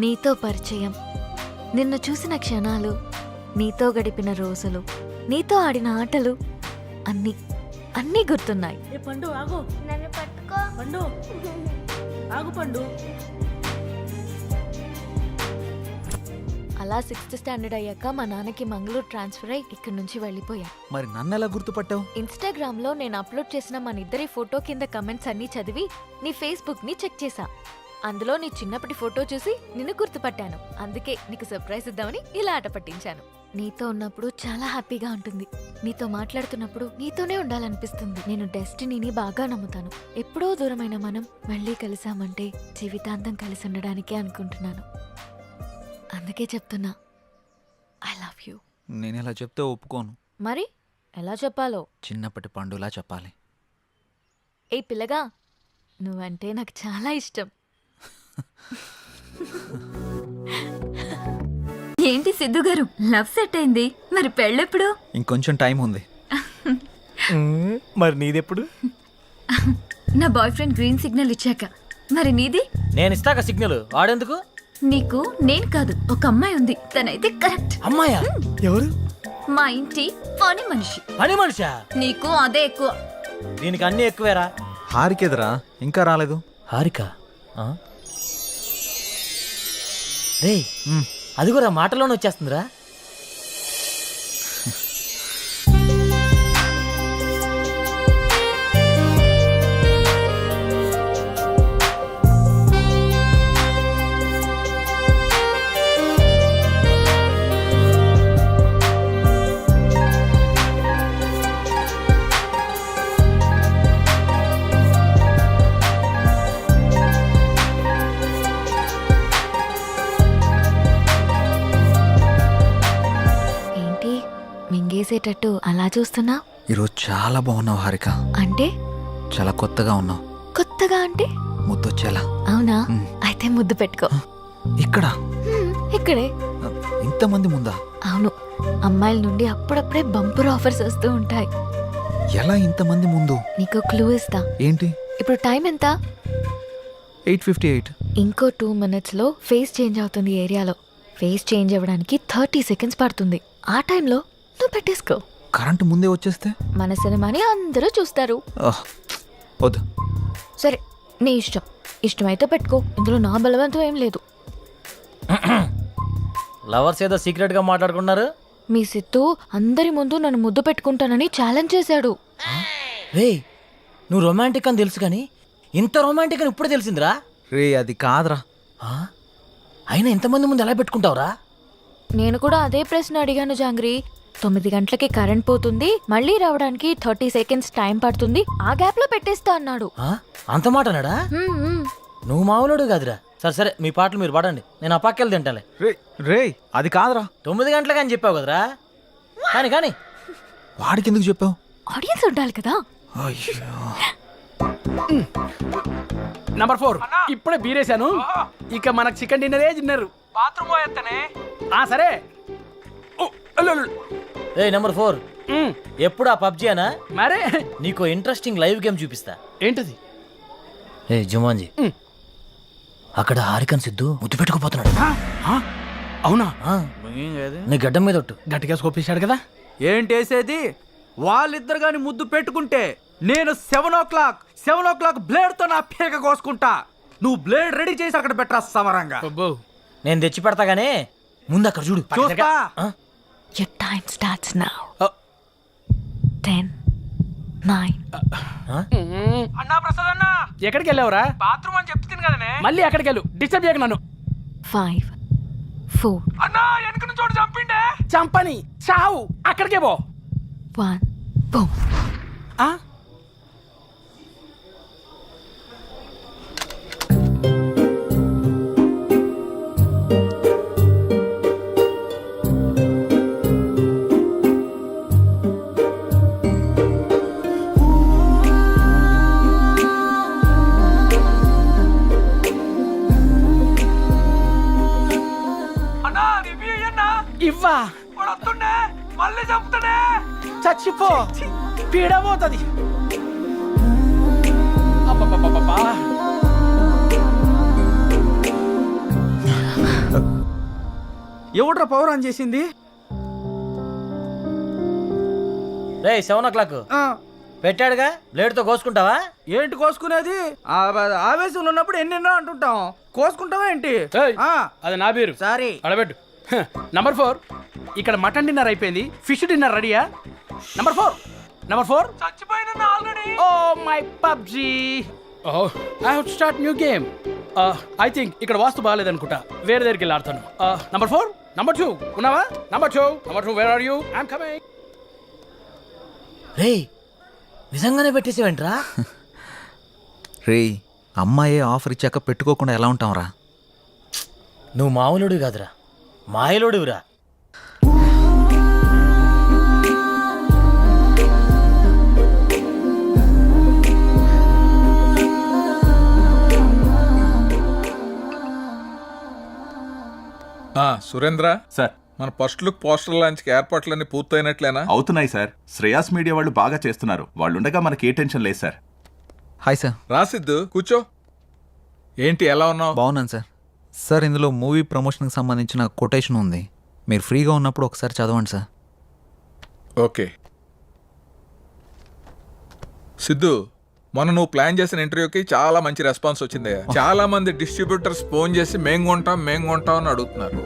[SPEAKER 10] నీతో పరిచయం, నిన్ను చూసిన క్షణాలు, నీతో గడిపిన రోజులు, నీతో ఆడిన ఆటలు అన్నీ అన్నీ గుర్తున్నాయి.
[SPEAKER 15] పండు ఆగు,
[SPEAKER 7] నన్ను పట్టుకో.
[SPEAKER 15] పండు ఆగు, పండు.
[SPEAKER 10] అలా 6th స్టాండర్డ్ అయ్యాక మా నాన్నకి మంగళూరు ట్రాన్స్ఫర్ అయ్యి ఇక్కడి నుంచి వెళ్ళిపోయా.
[SPEAKER 9] మరి నన్ను ఎలా గుర్తుపట్టావు?
[SPEAKER 10] ఇన్స్టాగ్రామ్ లో నేను అప్లోడ్ చేసిన మన ఇద్దరి ఫోటో కింద కమెంట్స్ అన్ని చదివి నీ ఫేస్బుక్ ని చెక్ చేశా. అందులో నీ చిన్నప్పటి ఫోటో చూసి నిన్ను గుర్తుపట్టాను. అందుకే నీకు సర్ప్రైజ్ ఇద్దామని ఇలా ఆట పట్టించాను. నీతో ఉన్నప్పుడు చాలా హ్యాపీగా ఉంటుంది. నీతో మాట్లాడుతున్నప్పుడు నీతోనే ఉండాలనిపిస్తుంది. నేను డెస్టినీని బాగా నమ్ముతాను. ఎప్పుడో దూరమైన మనం మళ్ళీ కలిసామంటే జీవితాంతం కలిసి ఉండడానికే అనుకుంటున్నాను. అందుకే చెప్తున్నా, ఐ లవ్ యూ.
[SPEAKER 9] నేను ఇలా చెప్తే ఒప్పుకోను.
[SPEAKER 10] మరి ఎలా చెప్పాలో?
[SPEAKER 9] చిన్నప్పటి పండులా చెప్పాలి.
[SPEAKER 10] ఏ పిల్లగా, నువ్వంటే నాకు చాలా ఇష్టం.
[SPEAKER 3] ఏంటి సిద్ధు గారు, లవ్ సెట్ అయింది, మరి పెళ్ళెప్పుడు?
[SPEAKER 9] ఇంకొంచెం టైం ఉంది.
[SPEAKER 12] మరి నీదెప్పుడు?
[SPEAKER 3] నా బాయ్ ఫ్రెండ్ గ్రీన్ సిగ్నల్ ఇచ్చాక. మరి నీది?
[SPEAKER 12] నేను ఇస్తాక సిగ్నల్ వాడేందుకు?
[SPEAKER 3] నీకు నేను కాదు, ఒక అమ్మాయి ఉంది, తనైతే కరెక్ట్.
[SPEAKER 12] అమ్మాయా? ఎవరు?
[SPEAKER 3] మా ఇంటి పని మనిషి.
[SPEAKER 12] పని మనిషా?
[SPEAKER 3] నీకు అదే ఎక్కువ.
[SPEAKER 12] దీనికి అన్ని ఎక్కువేరా.
[SPEAKER 9] హారికేదరా ఇంకా రాలేదు?
[SPEAKER 12] హారిక రే, అది కూడా మాటలోనే వచ్చేస్తుందిరా.
[SPEAKER 10] మింగేసేటట్టు అలా చూస్తున్నా?
[SPEAKER 9] ఈరోజు చాలా బాగున్నావు హారిక.
[SPEAKER 10] అంటే?
[SPEAKER 9] చాలా కొత్తగా ఉన్నావు.
[SPEAKER 10] కొత్తగా అంటే?
[SPEAKER 9] ముద్దొచ్చేలా.
[SPEAKER 10] అవునా? అయితే ముద్దు పెట్టుకో.
[SPEAKER 9] ఇక్కడ?
[SPEAKER 10] ఇక్కడే.
[SPEAKER 9] ఇంతమంది ముందా?
[SPEAKER 10] అవును, అమ్మాయిల నుండి అప్పుడప్పుడే బంపర్ ఆఫర్స్ వస్తూ ఉంటాయి.
[SPEAKER 9] ఎలా ఇంతమంది ముందు?
[SPEAKER 10] నీకు క్లూ ఇస్తా.
[SPEAKER 9] ఏంటి?
[SPEAKER 10] ఇప్పుడు టైం ఎంత?
[SPEAKER 9] 8:58.
[SPEAKER 10] ఇంకో 2 minutes లో ఫేస్ చేంజ్ అవుతుంది ఏరియాలో. ఫేస్ చేంజ్ అవ్వడానికి 30 seconds పడుతుంది. ఆ టైంలో నువ్వు పెట్టేసుకో.
[SPEAKER 9] కరెంటు ముందే వచ్చేస్తే?
[SPEAKER 10] మన సినిమాని అందరూ చూస్తారు.
[SPEAKER 9] వద్దు.
[SPEAKER 10] సరే, నీ ఇష్టం. ఇష్టమైతే పెట్టుకో, ఇందులో నా బలవంతం ఏం లేదు.
[SPEAKER 12] లవర్స్ ఏదో సీక్రెట్ గా మాట్లాడుకున్నారు.
[SPEAKER 10] మీ సిత్తు అందరి ముందు నన్ను ముద్దు పెట్టుకుంటానని ఛాలెంజ్ చేశాడు.
[SPEAKER 12] రే, నువ్వు రొమాంటిక్ అని తెలుసు కానీ ఇంత రొమాంటిక్ అని ఇప్పుడే తెలిసిందిరా.
[SPEAKER 9] రే, అది కాదురా.
[SPEAKER 12] అయినా ఇంతమంది ముందు ఎలా పెట్టుకుంటావురా?
[SPEAKER 10] నేను కూడా అదే ప్రశ్న అడిగాను జాంగ్రీ. 9 గంటలకి కరెంట్ పోతుంది, మళ్ళీ రావడానికి 30 seconds టైం పడుతుంది, ఆ గ్యాప్ లో పెట్టేస్తా అన్నాడు.
[SPEAKER 12] అంత మాట అన్నాడా? నువ్వు మామూలుడు కాదురా. సరే సరే, మీ పాటలు మీరు పాడండి, నేను ఆ పక్కెళ్ళి తింటాలే.
[SPEAKER 9] రే, అది కాదురా.
[SPEAKER 12] 9 గంటలకు అని చెప్పావు కదరా. కానీ కానీ
[SPEAKER 9] వాడికి ఎందుకు చెప్పావు?
[SPEAKER 10] ఆడియన్స్ ఉండాలి కదా.
[SPEAKER 13] నంబర్ 4 ఇప్పుడే బీరేశాను. ఇక మనకు చికెన్ డిన్నరే తిన్నారు. బాత్రూమ్ సరే.
[SPEAKER 12] నెంబర్ 4 ఎప్పుడు ఆ పబ్జీ అనా?
[SPEAKER 13] మరే
[SPEAKER 12] నీకు ఇంట్రెస్టింగ్ లైవ్ గేమ్ చూపిస్తా.
[SPEAKER 13] ఏంటది?
[SPEAKER 12] ఏ జుమాన్జీ, అక్కడ హారికన్ సిద్ధు ముద్దు పెట్టుకుపోతున్నాడు.
[SPEAKER 13] అవునా?
[SPEAKER 12] నీ గడ్డం మీద ఒట్టు.
[SPEAKER 13] గట్టిగా స్కోపేశాడు కదా.
[SPEAKER 12] ఏంటేసేది?
[SPEAKER 13] వాళ్ళిద్దరు గాని ముద్దు పెట్టుకుంటే నేను 7 o'clock బ్లేడ్ తో నా పేక కోసుకుంటా. నువ్వు బ్లేడ్ రెడీ చేసి అక్కడ పెట్టరా సమరంగా.
[SPEAKER 12] నేను తెచ్చి పెడతా గానీ ముందు అక్కడ చూడు.
[SPEAKER 13] చూస్తా.
[SPEAKER 10] Your time starts now. 10, 9.
[SPEAKER 13] అన్నా ప్రసాద్ అన్న, ఎక్కడికి వెళ్ళావురా? బాత్రూమ్ అని చెప్తుంది కదనే. మళ్ళీ ఎక్కడికి వెళ్ళు, డిస్టర్బ్ చేయకు నన్ను.
[SPEAKER 10] 5, 4.
[SPEAKER 13] అన్నా వెనక నుంచి చోటు చంపిండే. చంపని చావు, అక్కడికే పో.
[SPEAKER 10] 1, boom.
[SPEAKER 13] ఇవ్వా వస్తుండే, మళ్ళీ చంపుతాడే. చచ్చిపో, పీడబోతుంది. అబ్బా
[SPEAKER 12] ఎవడ్రా పవర్ ఆన్ చేసింది?
[SPEAKER 4] రే 7 o'clock పెట్టాడుగా, బ్లేడ్ తో కోసుకుంటావా?
[SPEAKER 12] ఏంటి కోసుకునేది? ఆవేశంలో ఉన్నప్పుడు ఎన్నెన్నో అంటుంటాం, కోసుకుంటావా ఏంటి?
[SPEAKER 13] అది నా పేరు.
[SPEAKER 12] సారీ
[SPEAKER 13] అడబెట్టు. నంబర్ 4, ఇక్కడ మటన్ డిన్నర్ అయిపోయింది, ఫిష్ డిన్నర్ రెడీయా? నంబర్ 4 చచ్చిపోయినా already. Oh my PUBG. Oh I have to start new game. I think ఇక్కడ వాస్తు బాగాలేదనుకుంటా, వేరే దగ్గరికి వెళ్ళి ఆడతాను. నంబర్ 4, నంబర్ 2 ఉన్నావా? Number 2 where are you? I'm coming.
[SPEAKER 4] రే నిజంగానే పెట్టేసేవేంట్రా?
[SPEAKER 9] రే అమ్మాయి ఆఫర్ ఇచ్చాక పెట్టుకోకుండా ఎలా ఉంటాంరా?
[SPEAKER 4] నువ్వు మామూలుడివి కాదురా, మాయలోడివిరా.
[SPEAKER 17] సురేంద్ర సార్, మన ఫస్ట్ లుక్ పోస్టర్ లాంచ్ ఏర్పాట్లన్నీ పూర్తయినట్లేనా?
[SPEAKER 11] అవుతున్నాయి సార్. శ్రేయాస్ మీడియా వాళ్ళు బాగా చేస్తున్నారు. వాళ్ళు ఉండగా మనకి ఏ టెన్షన్ లేదు సార్.
[SPEAKER 9] Hi sir.
[SPEAKER 17] రాసిద్దు కూర్చో. ఏంటి ఎలా ఉన్నావు?
[SPEAKER 9] బాగున్నాను సార్. సార్ ఇందులో మూవీ ప్రమోషన్కి సంబంధించిన కొటేషన్ ఉంది, మీరు ఫ్రీగా ఉన్నప్పుడు ఒకసారి చదవండి సార్.
[SPEAKER 17] ఓకే. సిద్ధు, మొన్న నువ్వు ప్లాన్ చేసిన ఇంటర్వ్యూకి చాలా మంచి రెస్పాన్స్ వచ్చింది. చాలా మంది డిస్ట్రిబ్యూటర్స్ ఫోన్ చేసి మేం కొంటాం అని అడుగుతున్నారు.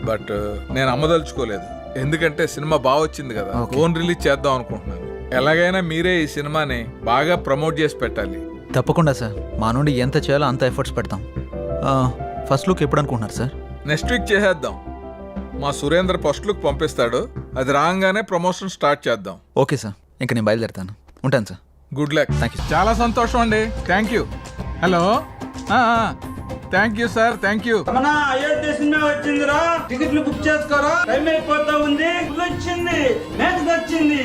[SPEAKER 17] బట్ నేను అమ్మదలుచుకోలేదు, ఎందుకంటే సినిమా బాగా వచ్చింది కదా, ఫోన్ రిలీజ్ చేద్దాం అనుకుంటున్నాను. ఎలాగైనా మీరే ఈ సినిమాని బాగా ప్రమోట్ చేసి పెట్టాలి.
[SPEAKER 9] తప్పకుండా సార్, మా నుండి ఎంత చేయాలో అంత ఎఫర్ట్స్ పెడతాం. ఫస్ట్ లుక్ ఎప్పుడు అనుకుంటున్నారు సార్?
[SPEAKER 17] నెక్స్ట్ వీక్ చేసేద్దాం. మా సురేంద్ర ఫస్ట్ లుక్ పంపిస్తాడు, అది రాగానే ప్రమోషన్ స్టార్ట్ చేద్దాం.
[SPEAKER 9] ఓకే సార్, ఇంకా నేను బయలుదేరుతాను. ఉంటాను sir.
[SPEAKER 17] Good luck.
[SPEAKER 9] Thank you.
[SPEAKER 17] చాలా సంతోషం అండి. Thank you. Hello, thank you sir, thank you.
[SPEAKER 12] Ayodhya cinema వచ్చిందిరా, టికెట్లు బుక్ చేసుకోరా, టైం అయిపోతా ఉంది. వచ్చింది, మ్యాచ్ వచ్చింది.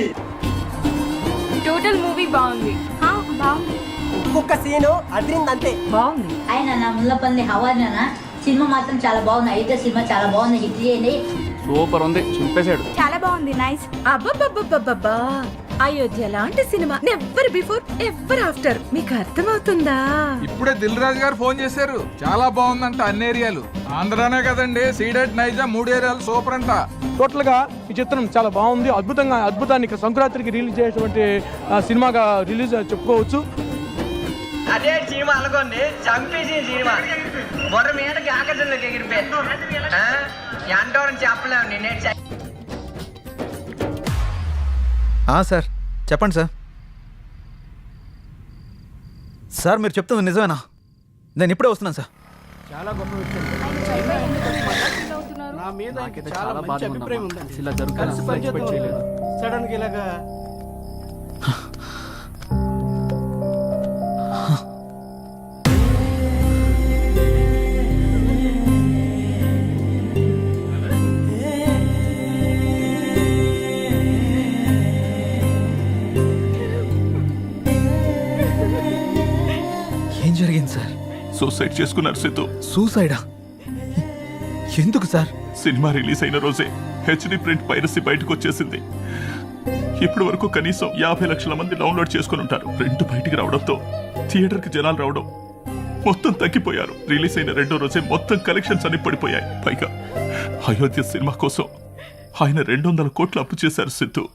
[SPEAKER 10] టోటల్ మూవీ బాగుంది.
[SPEAKER 7] బాగుంది.
[SPEAKER 12] ఒక్కొక్క సీను అదిరిందంతే.
[SPEAKER 10] బాగుంది.
[SPEAKER 7] ఆయన నా ముల్లపల్లి హవానా సినిమా మాత్రం చాలా బాగుంది. అయితే సినిమా చాలా బాగుంది, హిట్ చేయండి.
[SPEAKER 13] సూపర్ ఉంది, చింపేశాడు.
[SPEAKER 10] చాలా బాగుంది. నైస్. అబ్బబ్బబ్బబ్బబ్బా, అయోధ్య లాంటి cinema never before ever after. మీకు అర్థమవుతుందా?
[SPEAKER 17] ఇప్పుడే దిల్ రాజు గారు ఫోన్ చేశారు, చాలా బాగుందంట అన్ని ఏరియాలు. ఆంధ్రానే కదండి, సీడెడ్ నైజాం 3 ఏరియాలు సూపర్ అంట.
[SPEAKER 12] టోటల్ గా ఈ చిత్రం చాలా బాగుంది. అద్భుతాన్ని సంక్రాంతికి రిలీజ్ చేసేటువంటి సినిమాగా రిలీజ్ చెప్పుకోవచ్చు.
[SPEAKER 4] అదే సినిమా అనుకోండి, చంపేసి సినిమా బొర్ర మీదకి ఆకర్షణలోకి ఎగిరిపోయి ఎంతో చెప్పలేము. నేనే
[SPEAKER 9] సార్ చెప్పండి సార్. సార్ మీరు చెప్తుంది నిజమేనా? నేను ఇప్పుడే వస్తున్నాను సార్.
[SPEAKER 12] చాలా గొప్ప విషయం. నా మీద చాలా మంచి అభిప్రాయం ఉందండి. కలిసి పనిచేద్దాం. సడన్ గా ఇలాగా
[SPEAKER 9] ఏం జరిగింది సార్?
[SPEAKER 11] సూసైడ్ చేసుకున్నారు సిద్ధు.
[SPEAKER 9] సూసైడా? ఎందుకు సార్?
[SPEAKER 11] సినిమా రిలీజ్ అయిన రోజే హెచ్డి ప్రింట్ పైరసీ బయటకు వచ్చేసింది. ఇప్పటి వరకు కనీసం 50 లక్షల మంది డౌన్లోడ్ చేసుకుని ఉంటారు. ప్రింట్ బయటికి రావడంతో థియేటర్ కి జనాలు రావడం మొత్తం తగ్గిపోయారు. రిలీజ్ అయిన 2వ రోజే మొత్తం కలెక్షన్స్ అన్ని పడిపోయాయి. పైగా అయోధ్య సినిమా కోసం ఆయన 200 కోట్లు అప్పు చేశారు సిద్ధు.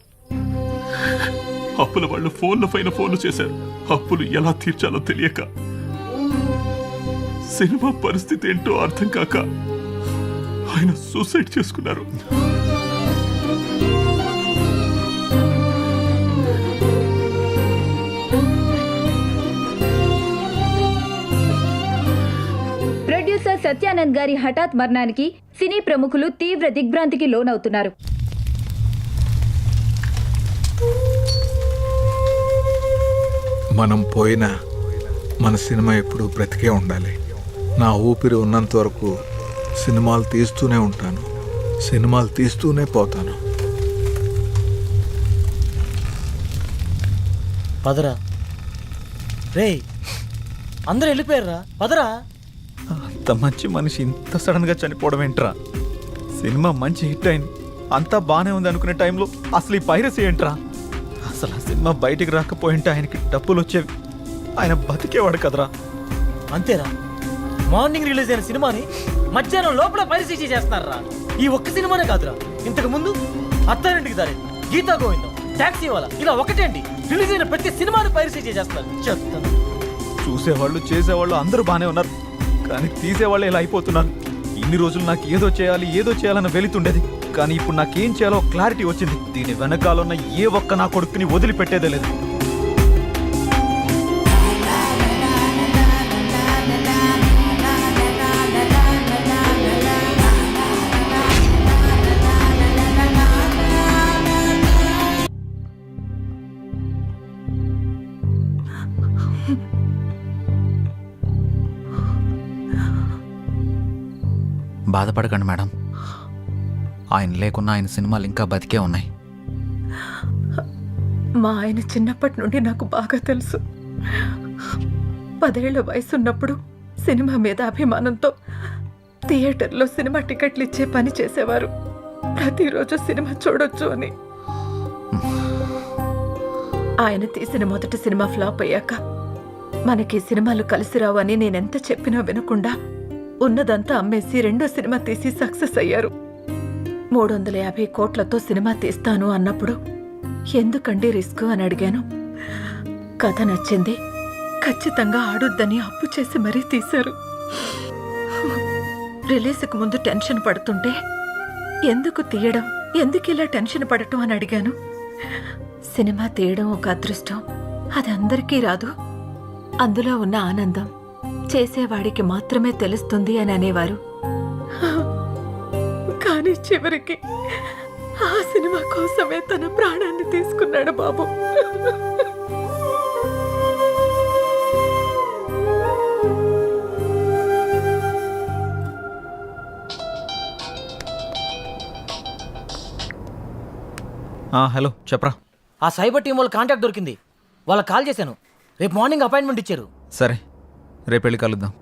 [SPEAKER 11] అప్పుల వాళ్ళు ఫోన్ల పైన ఫోన్లు చేశారు. అప్పులు ఎలా తీర్చాలో తెలియక, సినిమా పరిస్థితి ఏంటో అర్థం కాక ఆయన సూసైడ్ చేసుకున్నారు.
[SPEAKER 7] ప్రొడ్యూసర్ సత్యానంద్ గారి హఠాత్ మరణానికి సినీ ప్రముఖులు తీవ్ర దిగ్భ్రాంతికి లోనవుతున్నారు.
[SPEAKER 17] మనం పోయినా మన సినిమా ఎప్పుడు బ్రతికే ఉండాలి. నా ఊపిరి ఉన్నంత వరకు సినిమాలు తీస్తూనే ఉంటాను, సినిమాలు తీస్తూనే పోతాను.
[SPEAKER 4] పదరా రే, అందరూ వెళ్ళిపోయారా? పదరా.
[SPEAKER 9] అంత మంచి మనిషి ఇంత సడన్ గా చనిపోవడం ఏంట్రా? సినిమా మంచి హిట్ అయింది, అంతా బానే ఉంది అనుకునే టైంలో అసలు ఈ పైరసీ ఏంట్రా? అసలు ఆ సినిమా బయటికి రాకపోయింటే ఆయనకి డబ్బులు వచ్చేవి, ఆయన బతికేవాడు కదరా.
[SPEAKER 4] అంతేరా, మార్నింగ్ రిలీజ్ అయిన సినిమాని మధ్యాహ్నం లోపల పైరసీ చేస్తున్నారా?
[SPEAKER 12] ఈ ఒక్క సినిమానే కాదురా, ఇంతకు ముందు అత్తారింటికి దారి, గీతా గోవిందం, టాక్సీ వాళ్ళ, ఇలా ఒకటేంటి రిలీజ్ అయిన ప్రతి సినిమాని పైరసీ చేసేస్తున్నారు. చెప్తాను.
[SPEAKER 9] చూసేవాళ్ళు చేసేవాళ్ళు అందరూ బాగానే ఉన్నారు, కానీ తీసేవాళ్ళు ఇలా అయిపోతున్నారు. ఇన్ని రోజులు నాకు ఏదో చేయాలన్న వెళుతుండేది, కానీ ఇప్పుడు నాకేం చేయాలో క్లారిటీ వచ్చింది. దీని వెనకాలన్న ఏ ఒక్క నా కొడుకుని వదిలిపెట్టేదే లేదు. బాధపడకండి మేడం, ఆయన లేకున్నా ఆయన సినిమాలు ఇంకా బతికే ఉన్నాయి.
[SPEAKER 18] మా ఆయన చిన్నప్పటి నుండి నాకు బాగా తెలుసు. 10 ఏళ్ల వయసున్నప్పుడు సినిమా మీద అభిమానంతో థియేటర్లో సినిమా టికెట్లు ఇచ్చే పని చేసేవారు. ప్రతిరోజు సినిమా చూడొచ్చు అని. ఆయన తీసిన మొదటి సినిమా ఫ్లాప్ అయ్యాక మనకి సినిమాలు కలిసి రావు అని నేనెంత చెప్పినా వినకుండా ఉన్నదంతా అమ్మేసి రెండో సినిమా తీసి సక్సెస్ అయ్యారు. 350 కోట్లతో సినిమా తీస్తాను అన్నప్పుడు ఎందుకండి రిస్క్ అని అడిగాను. కథ నచ్చింది, ఖచ్చితంగా ఆడొద్దని అప్పు చేసి మరీ తీశారు. రిలీజ్కి ముందు టెన్షన్ పడుతుంటే ఎందుకు తీయడం, ఎందుకు ఇలా టెన్షన్ పడటం అని అడిగాను. సినిమా తీయడం ఒక అదృష్టం, అది అందరికీ రాదు. అందులో ఉన్న ఆనందం చేసేవాడికి మాత్రమే తెలుస్తుంది అని అనేవారు. కానీ చివరికి ఆ సినిమా కోసమే తన ప్రాణాన్ని తీసుకున్నాడు బాబు.
[SPEAKER 9] హలో చెప్పరా.
[SPEAKER 12] ఆ సైబర్ టీం వాళ్ళ కాంటాక్ట్ దొరికింది, వాళ్ళకి కాల్ చేశాను. రేపు మార్నింగ్ అపాయింట్మెంట్ ఇచ్చారు.
[SPEAKER 9] సరే, రేపు వెళ్ళి కలుద్దాం.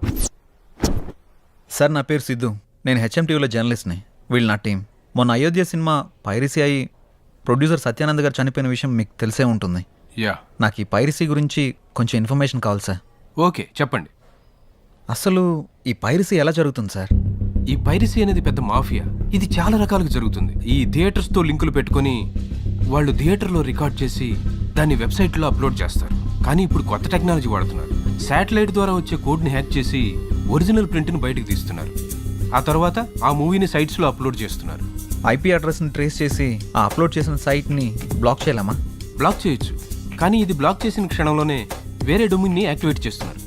[SPEAKER 9] సార్, నా పేరు సిద్ధు, నేను హెచ్ఎంటీవీలో జర్నలిస్ట్ని. వీళ్ళు నా టీం. మొన్న అయోధ్య సినిమా పైరసీ అయి ప్రొడ్యూసర్ సత్యానంద్ గారు చనిపోయిన విషయం మీకు తెలిసే ఉంటుంది. నాకు ఈ పైరసీ గురించి కొంచెం ఇన్ఫర్మేషన్ కావాలి సార్.
[SPEAKER 8] ఓకే, చెప్పండి.
[SPEAKER 9] అసలు ఈ పైరసీ ఎలా జరుగుతుంది సార్?
[SPEAKER 8] ఈ పైరసీ అనేది పెద్ద మాఫియా. ఇది చాలా రకాలుగా జరుగుతుంది. ఈ థియేటర్స్తో లింకులు పెట్టుకొని వాళ్ళు థియేటర్లో రికార్డ్ చేసి దాన్ని వెబ్సైట్లో అప్లోడ్ చేస్తారు. కానీ ఇప్పుడు కొత్త టెక్నాలజీ వాడుతున్నారు. శాటిలైట్ ద్వారా వచ్చే కోడ్ని హ్యాక్ చేసి ఒరిజినల్ ప్రింట్ని బయటకు తీస్తున్నారు. ఆ తర్వాత ఆ మూవీని సైట్స్లో అప్లోడ్ చేస్తున్నారు.
[SPEAKER 9] ఐపీ అడ్రస్ని ట్రేస్ చేసి ఆ అప్లోడ్ చేసిన సైట్ని బ్లాక్ చేయలేమా?
[SPEAKER 8] బ్లాక్ చేయొచ్చు, కానీ ఇది బ్లాక్ చేసిన క్షణంలోనే వేరే డొమైన్ని యాక్టివేట్ చేస్తున్నారు.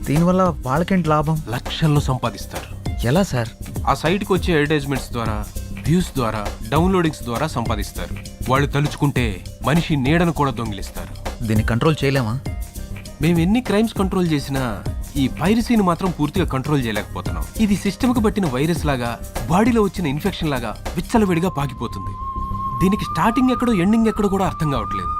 [SPEAKER 9] దీనివల్ల వాళ్ళకేంటి లాభం?
[SPEAKER 8] లక్షల్లో సంపాదిస్తారు.
[SPEAKER 9] ఎలా సార్?
[SPEAKER 8] ఆ సైట్కి వచ్చే అడ్వర్టైజ్మెంట్స్ ద్వారా, వ్యూస్ ద్వారా, డౌన్లోడింగ్స్ ద్వారా సంపాదిస్తారు. వాళ్ళు తలుచుకుంటే మనిషి నీడను కూడా దొంగిలిస్తారు.
[SPEAKER 9] దీన్ని కంట్రోల్ చేయలేమా?
[SPEAKER 8] మేము ఎన్ని క్రైమ్స్ కంట్రోల్ చేసినా ఈ పైరసీని మాత్రం పూర్తిగా కంట్రోల్ చేయలేకపోతున్నాం. ఇది సిస్టమ్కి పట్టిన వైరస్ లాగా, బాడీలో వచ్చిన ఇన్ఫెక్షన్ లాగా విచ్చలవిడిగా పాకిపోతుంది. దీనికి స్టార్టింగ్ ఎక్కడో ఎండింగ్ ఎక్కడో కూడా అర్థం కావట్లేదు.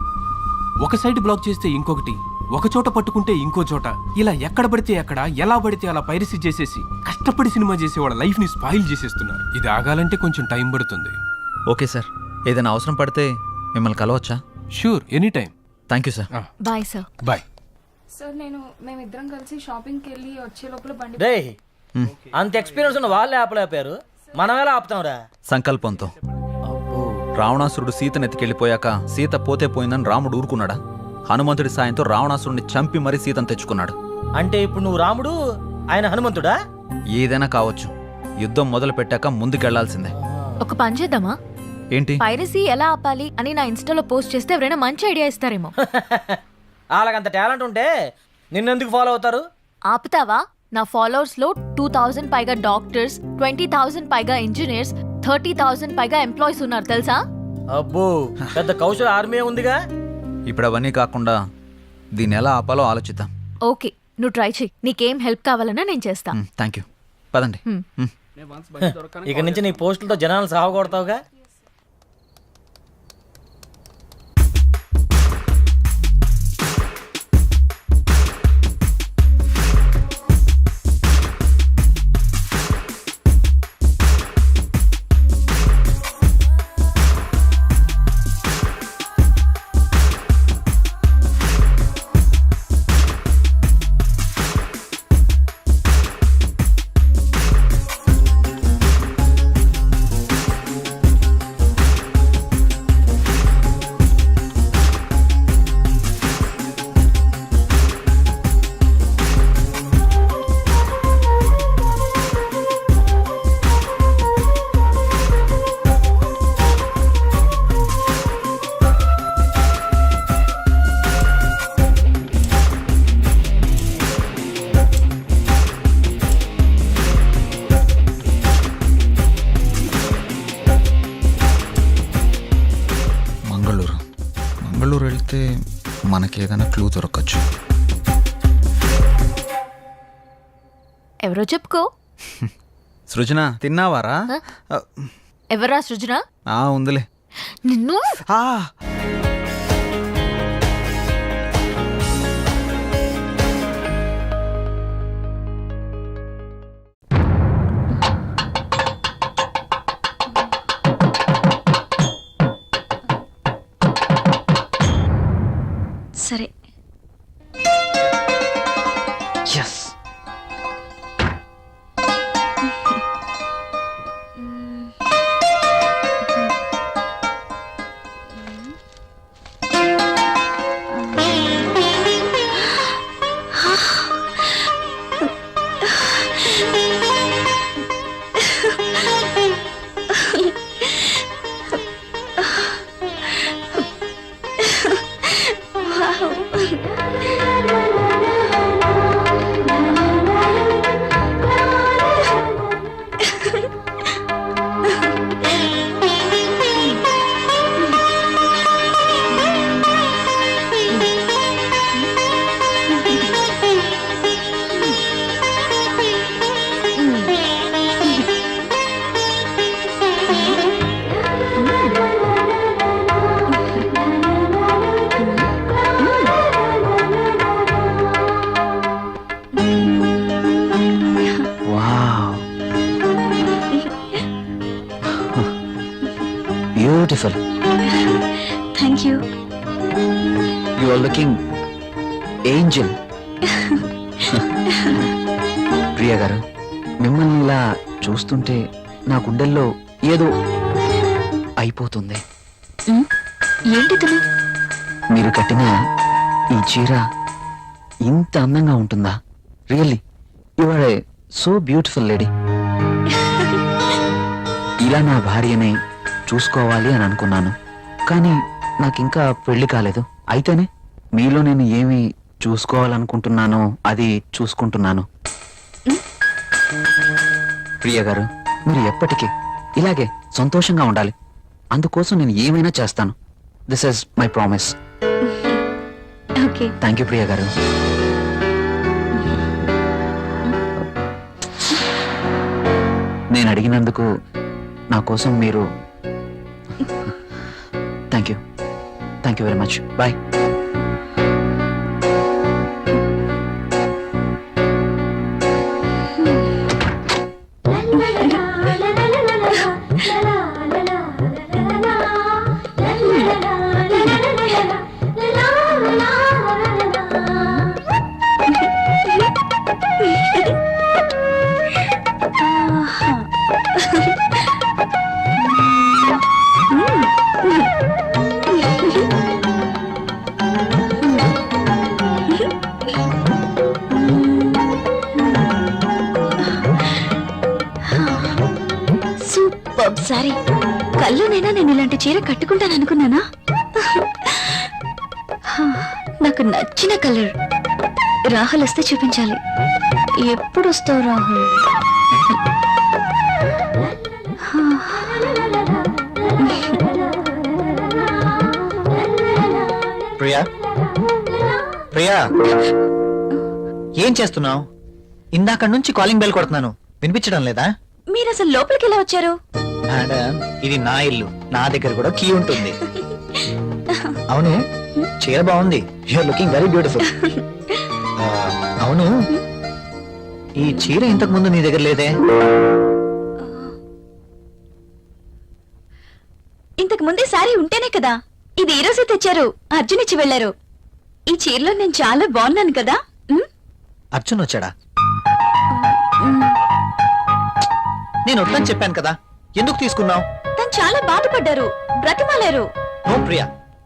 [SPEAKER 8] ఒక సైట్ బ్లాక్ చేస్తే ఇంకొకటి, ఒక చోట పట్టుకుంటే ఇంకో చోట, ఇలా ఎక్కడ పడితే ఎక్కడ, ఎలా పడితే అలా పైరసీ చేసేసి కష్టపడి సినిమా చేసే వాళ్ళ లైఫ్ ని స్పాయిల్ చేసేస్తున్నారు. ఇది ఆగాలంటే కొంచెం టైం పడుతుంది.
[SPEAKER 9] ఓకే సార్, ఏదైనా అవసరం పడితే మిమ్మల్ని కలవచ్చా?
[SPEAKER 8] Sure, any time.
[SPEAKER 9] Thank you sir.
[SPEAKER 10] Bye sir.
[SPEAKER 8] Bye
[SPEAKER 10] sir. మేమిద్దరం కలిసి షాపింగ్కి వెళ్ళి వచ్చే లోపల బండి.
[SPEAKER 12] డే, అంత ఎక్స్పీరియన్స్ ఉన్న వాళ్ళే ఆపలేపారు, మనం ఎలా ఆపుతాంరా?
[SPEAKER 9] సంకల్పంతో. రావణాసురుడు సీతను ఎత్తికెళ్ళిపోయాక సీత పోతే పోయిందని రాముడు ఊరుకున్నాడా? హనుమంతుడి సాయంతో రావణాసురుడిని చంపి మరీ సీతను తెచ్చుకున్నాడు.
[SPEAKER 12] అంటే ఇప్పుడు నువ్వు రాముడు, ఆయన హనుమంతుడా?
[SPEAKER 9] ఏదైనా కావచ్చు, యుద్ధం మొదలు పెట్టాక ముందుకెళ్లాల్సిందే.
[SPEAKER 10] ఒక పని చేద్దామా?
[SPEAKER 9] ఏంటి?
[SPEAKER 10] పైరసీ ఎలా ఆపాలి అని నా ఇన్స్టాలో పోస్ట్ చేస్తే ఎవరైనా మంచి ఐడియా ఇస్తారేమో.
[SPEAKER 12] వాళ్ళకంత టాలెంట్ ఉంటే నిన్నెందుకు ఫాలో అవుతారు?
[SPEAKER 10] ఆపుతావా? నా ఫాలోవర్స్ లో 2000 పైగా డాక్టర్స్, 20,000 పైగా ఇంజనీర్స్, 30,000 పైగా ఎంప్లాయీస్ ఉన్నారు తెలుసా?
[SPEAKER 12] అబ్బో, పెద్ద కౌశల ఆర్మీ ఉందిగా.
[SPEAKER 9] ఇప్పుడు అవన్నీ కాకుండా దీన్ని ఎలా ఆపాలో ఆలోచిద్దాం.
[SPEAKER 10] ఓకే, నువ్వు ట్రై చెయ్యి. నీకేం హెల్ప్ కావాలన్నా నేను చేస్తా.
[SPEAKER 9] Thank you. పదండి.
[SPEAKER 12] ఇక నుంచి నీ పోస్టులతో జనాలు సాగొడతావుగా.
[SPEAKER 9] మంగళూరు వెళ్తే మనకి ఏదైనా క్లూ దొరకచ్చు.
[SPEAKER 10] ఎవరో చెప్పుకో.
[SPEAKER 9] సృజన తిన్నావారా?
[SPEAKER 10] ఎవరా సృజన?
[SPEAKER 9] ఉందిలే.
[SPEAKER 10] నిన్ను
[SPEAKER 3] సరే.
[SPEAKER 9] Yes. Beautiful.
[SPEAKER 3] Thank you.
[SPEAKER 9] You are looking angel. Priya గారు, మిమ్మల్ని ఇలా చూస్తుంటే నా గుండెల్లో ఏదో అయిపోతుంది.
[SPEAKER 3] ఏంటి తను?
[SPEAKER 9] మీరు కట్టిన ఈ చీర ఇంత అందంగా ఉంటుందా? Really you are a so beautiful lady. ఇలా నా భార్యని చూసుకోవాలి అని అనుకున్నాను, కానీ నాకింకా పెళ్లి కాలేదు. అయితేనే మీలో నేను ఏమి చూసుకోవాలనుకుంటున్నానో అది చూసుకుంటున్నాను. ప్రియ గారు, మీరు ఎప్పటికీ ఇలాగే సంతోషంగా ఉండాలి. అందుకోసం నేను ఏమైనా చేస్తాను. This is my promise.
[SPEAKER 3] Okay.
[SPEAKER 9] Thank you Priya గారు. నేను అడిగినందుకు నా కోసం మీరు thank you very much. Bye.
[SPEAKER 3] Sorry, కల్లోనైనా నేను ఇలాంటి చీర కట్టుకుంటాను అనుకున్నానా? నాకు నచ్చిన కలర్. రాహుల్ వస్తే చూపించాలి. ఎప్పుడు వస్తావు రాహుల్?
[SPEAKER 9] ప్రియా, ప్రియా, ఏం చేస్తున్నావు? ఇందాక నుంచి కాలింగ్ బెల్ కొడుతున్నాను, వినిపించడం లేదా?
[SPEAKER 3] మీరు అసలు లోపలికి ఎలా వచ్చారు?
[SPEAKER 9] మేడం, ఇది నా ఇల్లు, నా దగ్గర కూడా కీ ఉంటుంది. అవును, చీర బాగుంది. You're looking very beautiful. అవును, ఈ చీర ఇంతకు ముందు నీ దగ్గర లేదే?
[SPEAKER 3] ఇంతకు ముందే సారీ ఉంటేనే కదా. ఇది ఈ రోజే తెచ్చారు, అర్జున్ ఇచ్చి వెళ్లారు. ఈ చీరలో నేను చాలా బాగున్నాను కదా.
[SPEAKER 9] అర్జున్ వచ్చాడా? నేను వద్దని చెప్పాను కదా, ఎందుకు తీసుకున్నావు?
[SPEAKER 3] తను చాలా బాధపడ్డారు, బ్రతిమాలారు.
[SPEAKER 9] No Priya,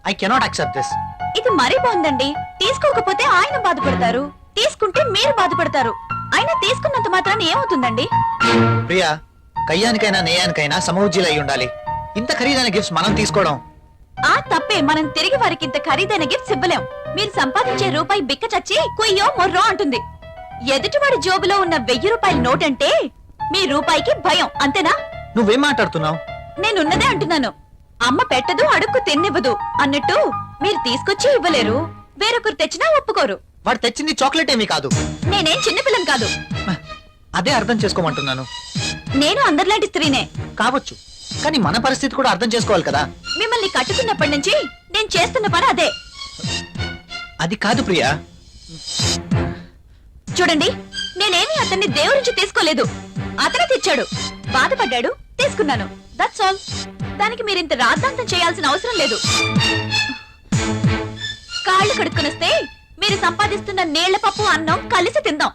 [SPEAKER 9] I cannot accept this.
[SPEAKER 3] ఇది మరీ బాగుందండి. తీసుకోకపోతే ఆయన బాధపడతారు, తీసుకుంటే మీరు బాధపడతారు. అయినా తీసుకున్నంత మాత్రాన్ని ఏమవుతుందండి?
[SPEAKER 9] ప్రియా, కయ్యానికైనా నేయానికైనా సమౌజ్జీలు అయి ఉండాలి. ఇంత ఖరీదైన గిఫ్ట్స్ మనం తీసుకోవడం
[SPEAKER 3] ఆ తప్పే. మనం తిరిగి వారికి ఇంత ఖరీదైన గిఫ్ట్స్ ఇవ్వలేం. మీరు సంపాదించే రూపాయి బిక్క చచ్చి కుయ్యో మొర్రో అంటుంది. ఎదుటివాడి జోబులో ఉన్న 1000 రూపాయల నోట్ అంటే మీ రూపాయికి భయం, అంతేనా?
[SPEAKER 9] నువ్వేం మాట్లాడుతున్నావు?
[SPEAKER 3] నేనున్నదే అంటున్నాను. అమ్మ పెట్టదు అడుక్కు తిన్నివ్వదు అన్నట్టు మీరు తీసుకొచ్చి ఇవ్వలేరు, వేరొకరు తెచ్చినా ఒప్పుకోరు.
[SPEAKER 4] వాడు తెచ్చింది చాక్లెట్ ఏమీ కాదు.
[SPEAKER 3] నేనేం చిన్నపిల్లని కాదు.
[SPEAKER 4] అదే అర్థం చేసుకోమంటున్నాను.
[SPEAKER 3] నేను అందరిలాంటి స్త్రీనే
[SPEAKER 4] కావచ్చు, కానీ మన పరిస్థితి కూడా అర్థం చేసుకోవాలి కదా.
[SPEAKER 3] మిమ్మల్ని కట్టుకున్నప్పటి నుంచి నేను చేస్తున్న పని అదే.
[SPEAKER 4] అది కాదు ప్రియా.
[SPEAKER 3] చూడండి, నేనేమి అతన్ని దేవురించి తీసుకోలేదు. అతనే తెచ్చాడు, బాధపడ్డాడు, తీసుకున్నాను. That's all. దానికి మీరింత రాద్ధాంతం చేయాల్సిన అవసరం లేదు. కాళ్ళు కడుక్కునొస్తే మీరు సంపాదిస్తున్న నీళ్ల పప్పు అన్నం కలిసి తిందాం.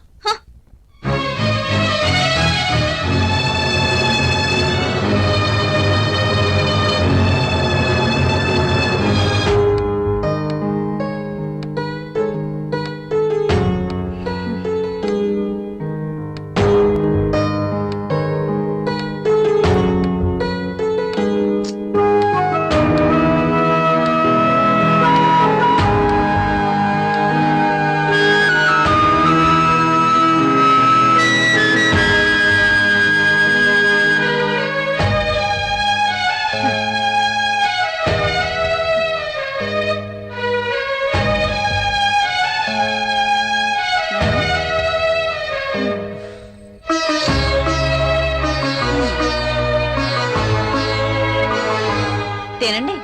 [SPEAKER 3] తినండి.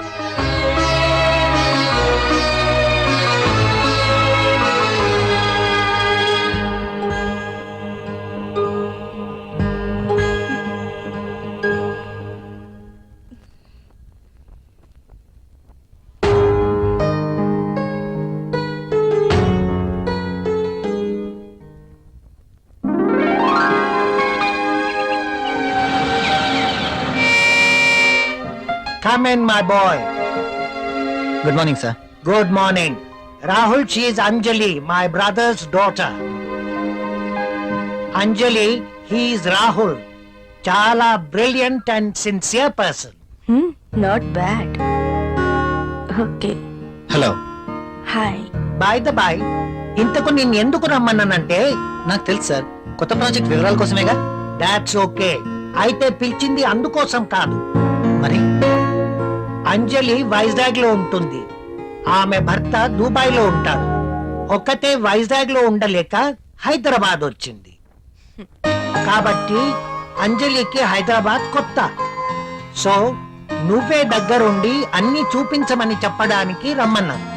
[SPEAKER 4] Come in, my boy. Good morning, sir. Good morning. Rahul, she is Anjali, my brother's daughter. Anjali, he is Rahul. Chala brilliant and sincere person.
[SPEAKER 3] Not bad. Okay.
[SPEAKER 4] Hello.
[SPEAKER 3] Hi.
[SPEAKER 4] By the by, ఇంతకు నేను ఎందుకు రమ్మన్నానంటే నాకు తెలుసు sir, కొత్త project వివరాల కోసమేగా. That's okay. అయితే పిలిచింది అందుకోసం కాదు. మరి అంజలి వైజాగ్ లో ఉంటుంది, ఆమె భర్త దుబాయ్ లో ఉంటారు. ఒక్కతే వైజాగ్ లో ఉండలేక హైదరాబాద్ వచ్చింది. కాబట్టి అంజలికి హైదరాబాద్ కొత్త. సో నువ్వే దగ్గరుండి అన్ని చూపించమని చెప్పడానికి రమ్మన్నాను.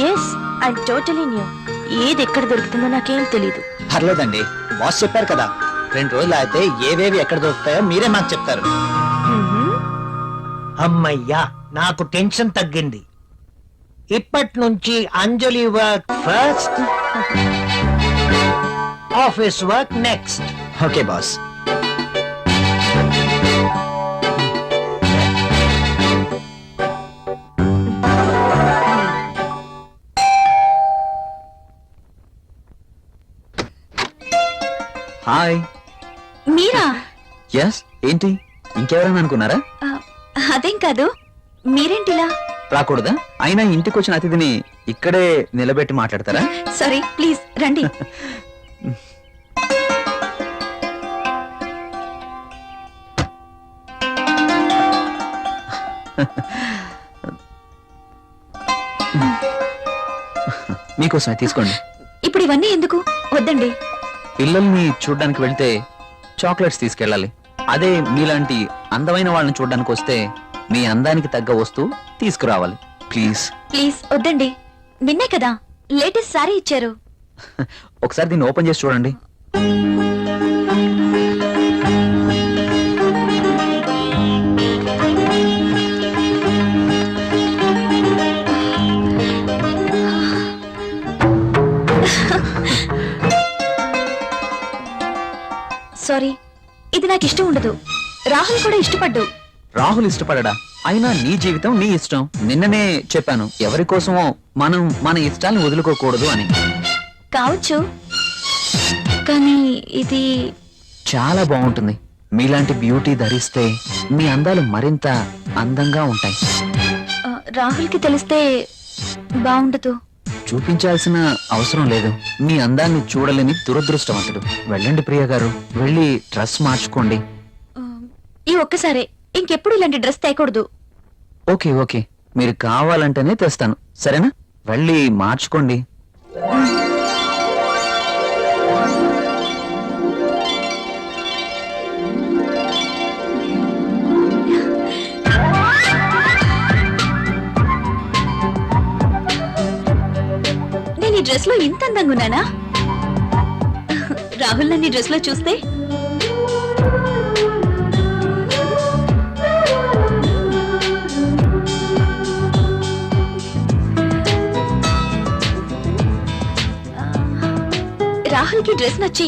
[SPEAKER 3] Yes, I totally new. ఏది ఎక్కడ దొరుకుతుందో నాకేం తెలీదు.
[SPEAKER 4] పర్లేదండి, బాస్ చెప్పారు కదా, 2 రోజులు అయితే ఏవేవి ఎక్కడ దొరుకుతాయో మీరే మాకు చెప్తారు. అమ్మయ్యా, నాకు టెన్షన్ తగ్గింది. ఇప్పటి నుంచి Anjali work first, office work next. Okay boss.
[SPEAKER 6] Hi.
[SPEAKER 3] మీరా?
[SPEAKER 6] ఎస్. ఏంటి, ఇంకెవరైనా అనుకున్నారా?
[SPEAKER 3] అదేం కాదు, మీరేంటిలా?
[SPEAKER 6] రాకూడదా? అయినా ఇంటికి వచ్చిన అతిథిని ఇక్కడే నిలబెట్టి మాట్లాడతారా?
[SPEAKER 3] సారీ, ప్లీజ్ రండి.
[SPEAKER 6] మీకోసమే తీసుకోండి.
[SPEAKER 3] ఇప్పుడు ఇవన్నీ ఎందుకు? వద్దండి.
[SPEAKER 6] పిల్లల్ని చూడ్డానికి వెళ్తే చాక్లెట్స్ తీసుకెళ్ళాలి. అదే మీలాంటి అందమైన వాళ్ళని చూడడానికి వస్తే మీ అందానికి తగ్గ వస్తువు తీసుకురావాలి. ప్లీజ్
[SPEAKER 3] ప్లీజ్ వద్దండి. నిన్నే కదా లేటెస్ట్ సారీ ఇచ్చారు.
[SPEAKER 6] ఒకసారి దీన్ని ఓపెన్ చేసి చూడండి.
[SPEAKER 3] సారీ, ఇది నాకు ఇష్టం ఉండదు. రాహుల్ కూడా ఇష్టపడ్డు.
[SPEAKER 6] రాహుల్ ఇష్టపడడా? అయినా నీ జీవితం నీ ఇష్టం. నిన్ననే చెప్పాను, ఎవరి కోసమో మనం మన ఇష్టాలను వదులుకోకూడదు అని.
[SPEAKER 3] కావచ్చు, కానీ ఇది
[SPEAKER 6] చాలా బాగుంటుంది. మీలాంటి బ్యూటీ ధరిస్తే మీ అందాలు మరింత అందంగా ఉంటాయి.
[SPEAKER 3] రాహుల్కి తెలిస్తే బాగుండదు.
[SPEAKER 6] చూపించాల్సిన అవసరం లేదు. మీ అందాన్ని చూడలేని దురదృష్టవంతుడు. వెళ్ళండి ప్రియ గారు, వెళ్ళి డ్రెస్ మార్చుకోండి.
[SPEAKER 3] ఈ ఒక్కసారే ఇంకెప్పుడు ఇలాంటి డ్రెస్ తేకూడదు.
[SPEAKER 4] ఓకే ఓకే, మీరు కావాలంటేనే తెస్తాను, సరేనా? వెళ్ళి మార్చుకోండి.
[SPEAKER 3] నేను ఈ డ్రెస్ లో ఇంత అందంగా ఉన్నానా? రాహుల్ నన్ను ఈ డ్రెస్ లో చూస్తే రాహుల్ కి డ్రెస్ నచ్చి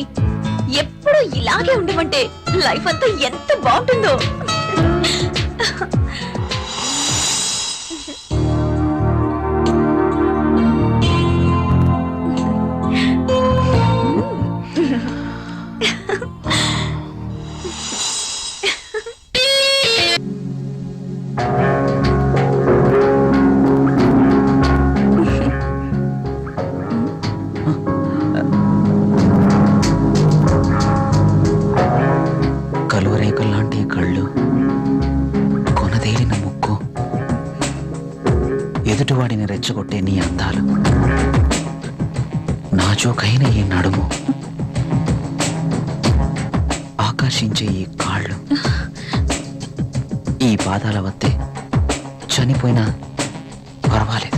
[SPEAKER 3] ఎప్పుడు ఇలాగే ఉండమంటే లైఫ్ అంతా ఎంత బాగుంటుందో.
[SPEAKER 4] కలువరేకుల్లాంటి కళ్ళు, కొనదేలిన ముక్కు, ఎదుటివాడిని రెచ్చగొట్టే నీ అందాలు, నాజూకైన ఈ నడుము, ఆకర్షించే ఈ కాళ్ళు, ఈ పాదాల వద్దే చనిపోయినా పర్వాలేదు.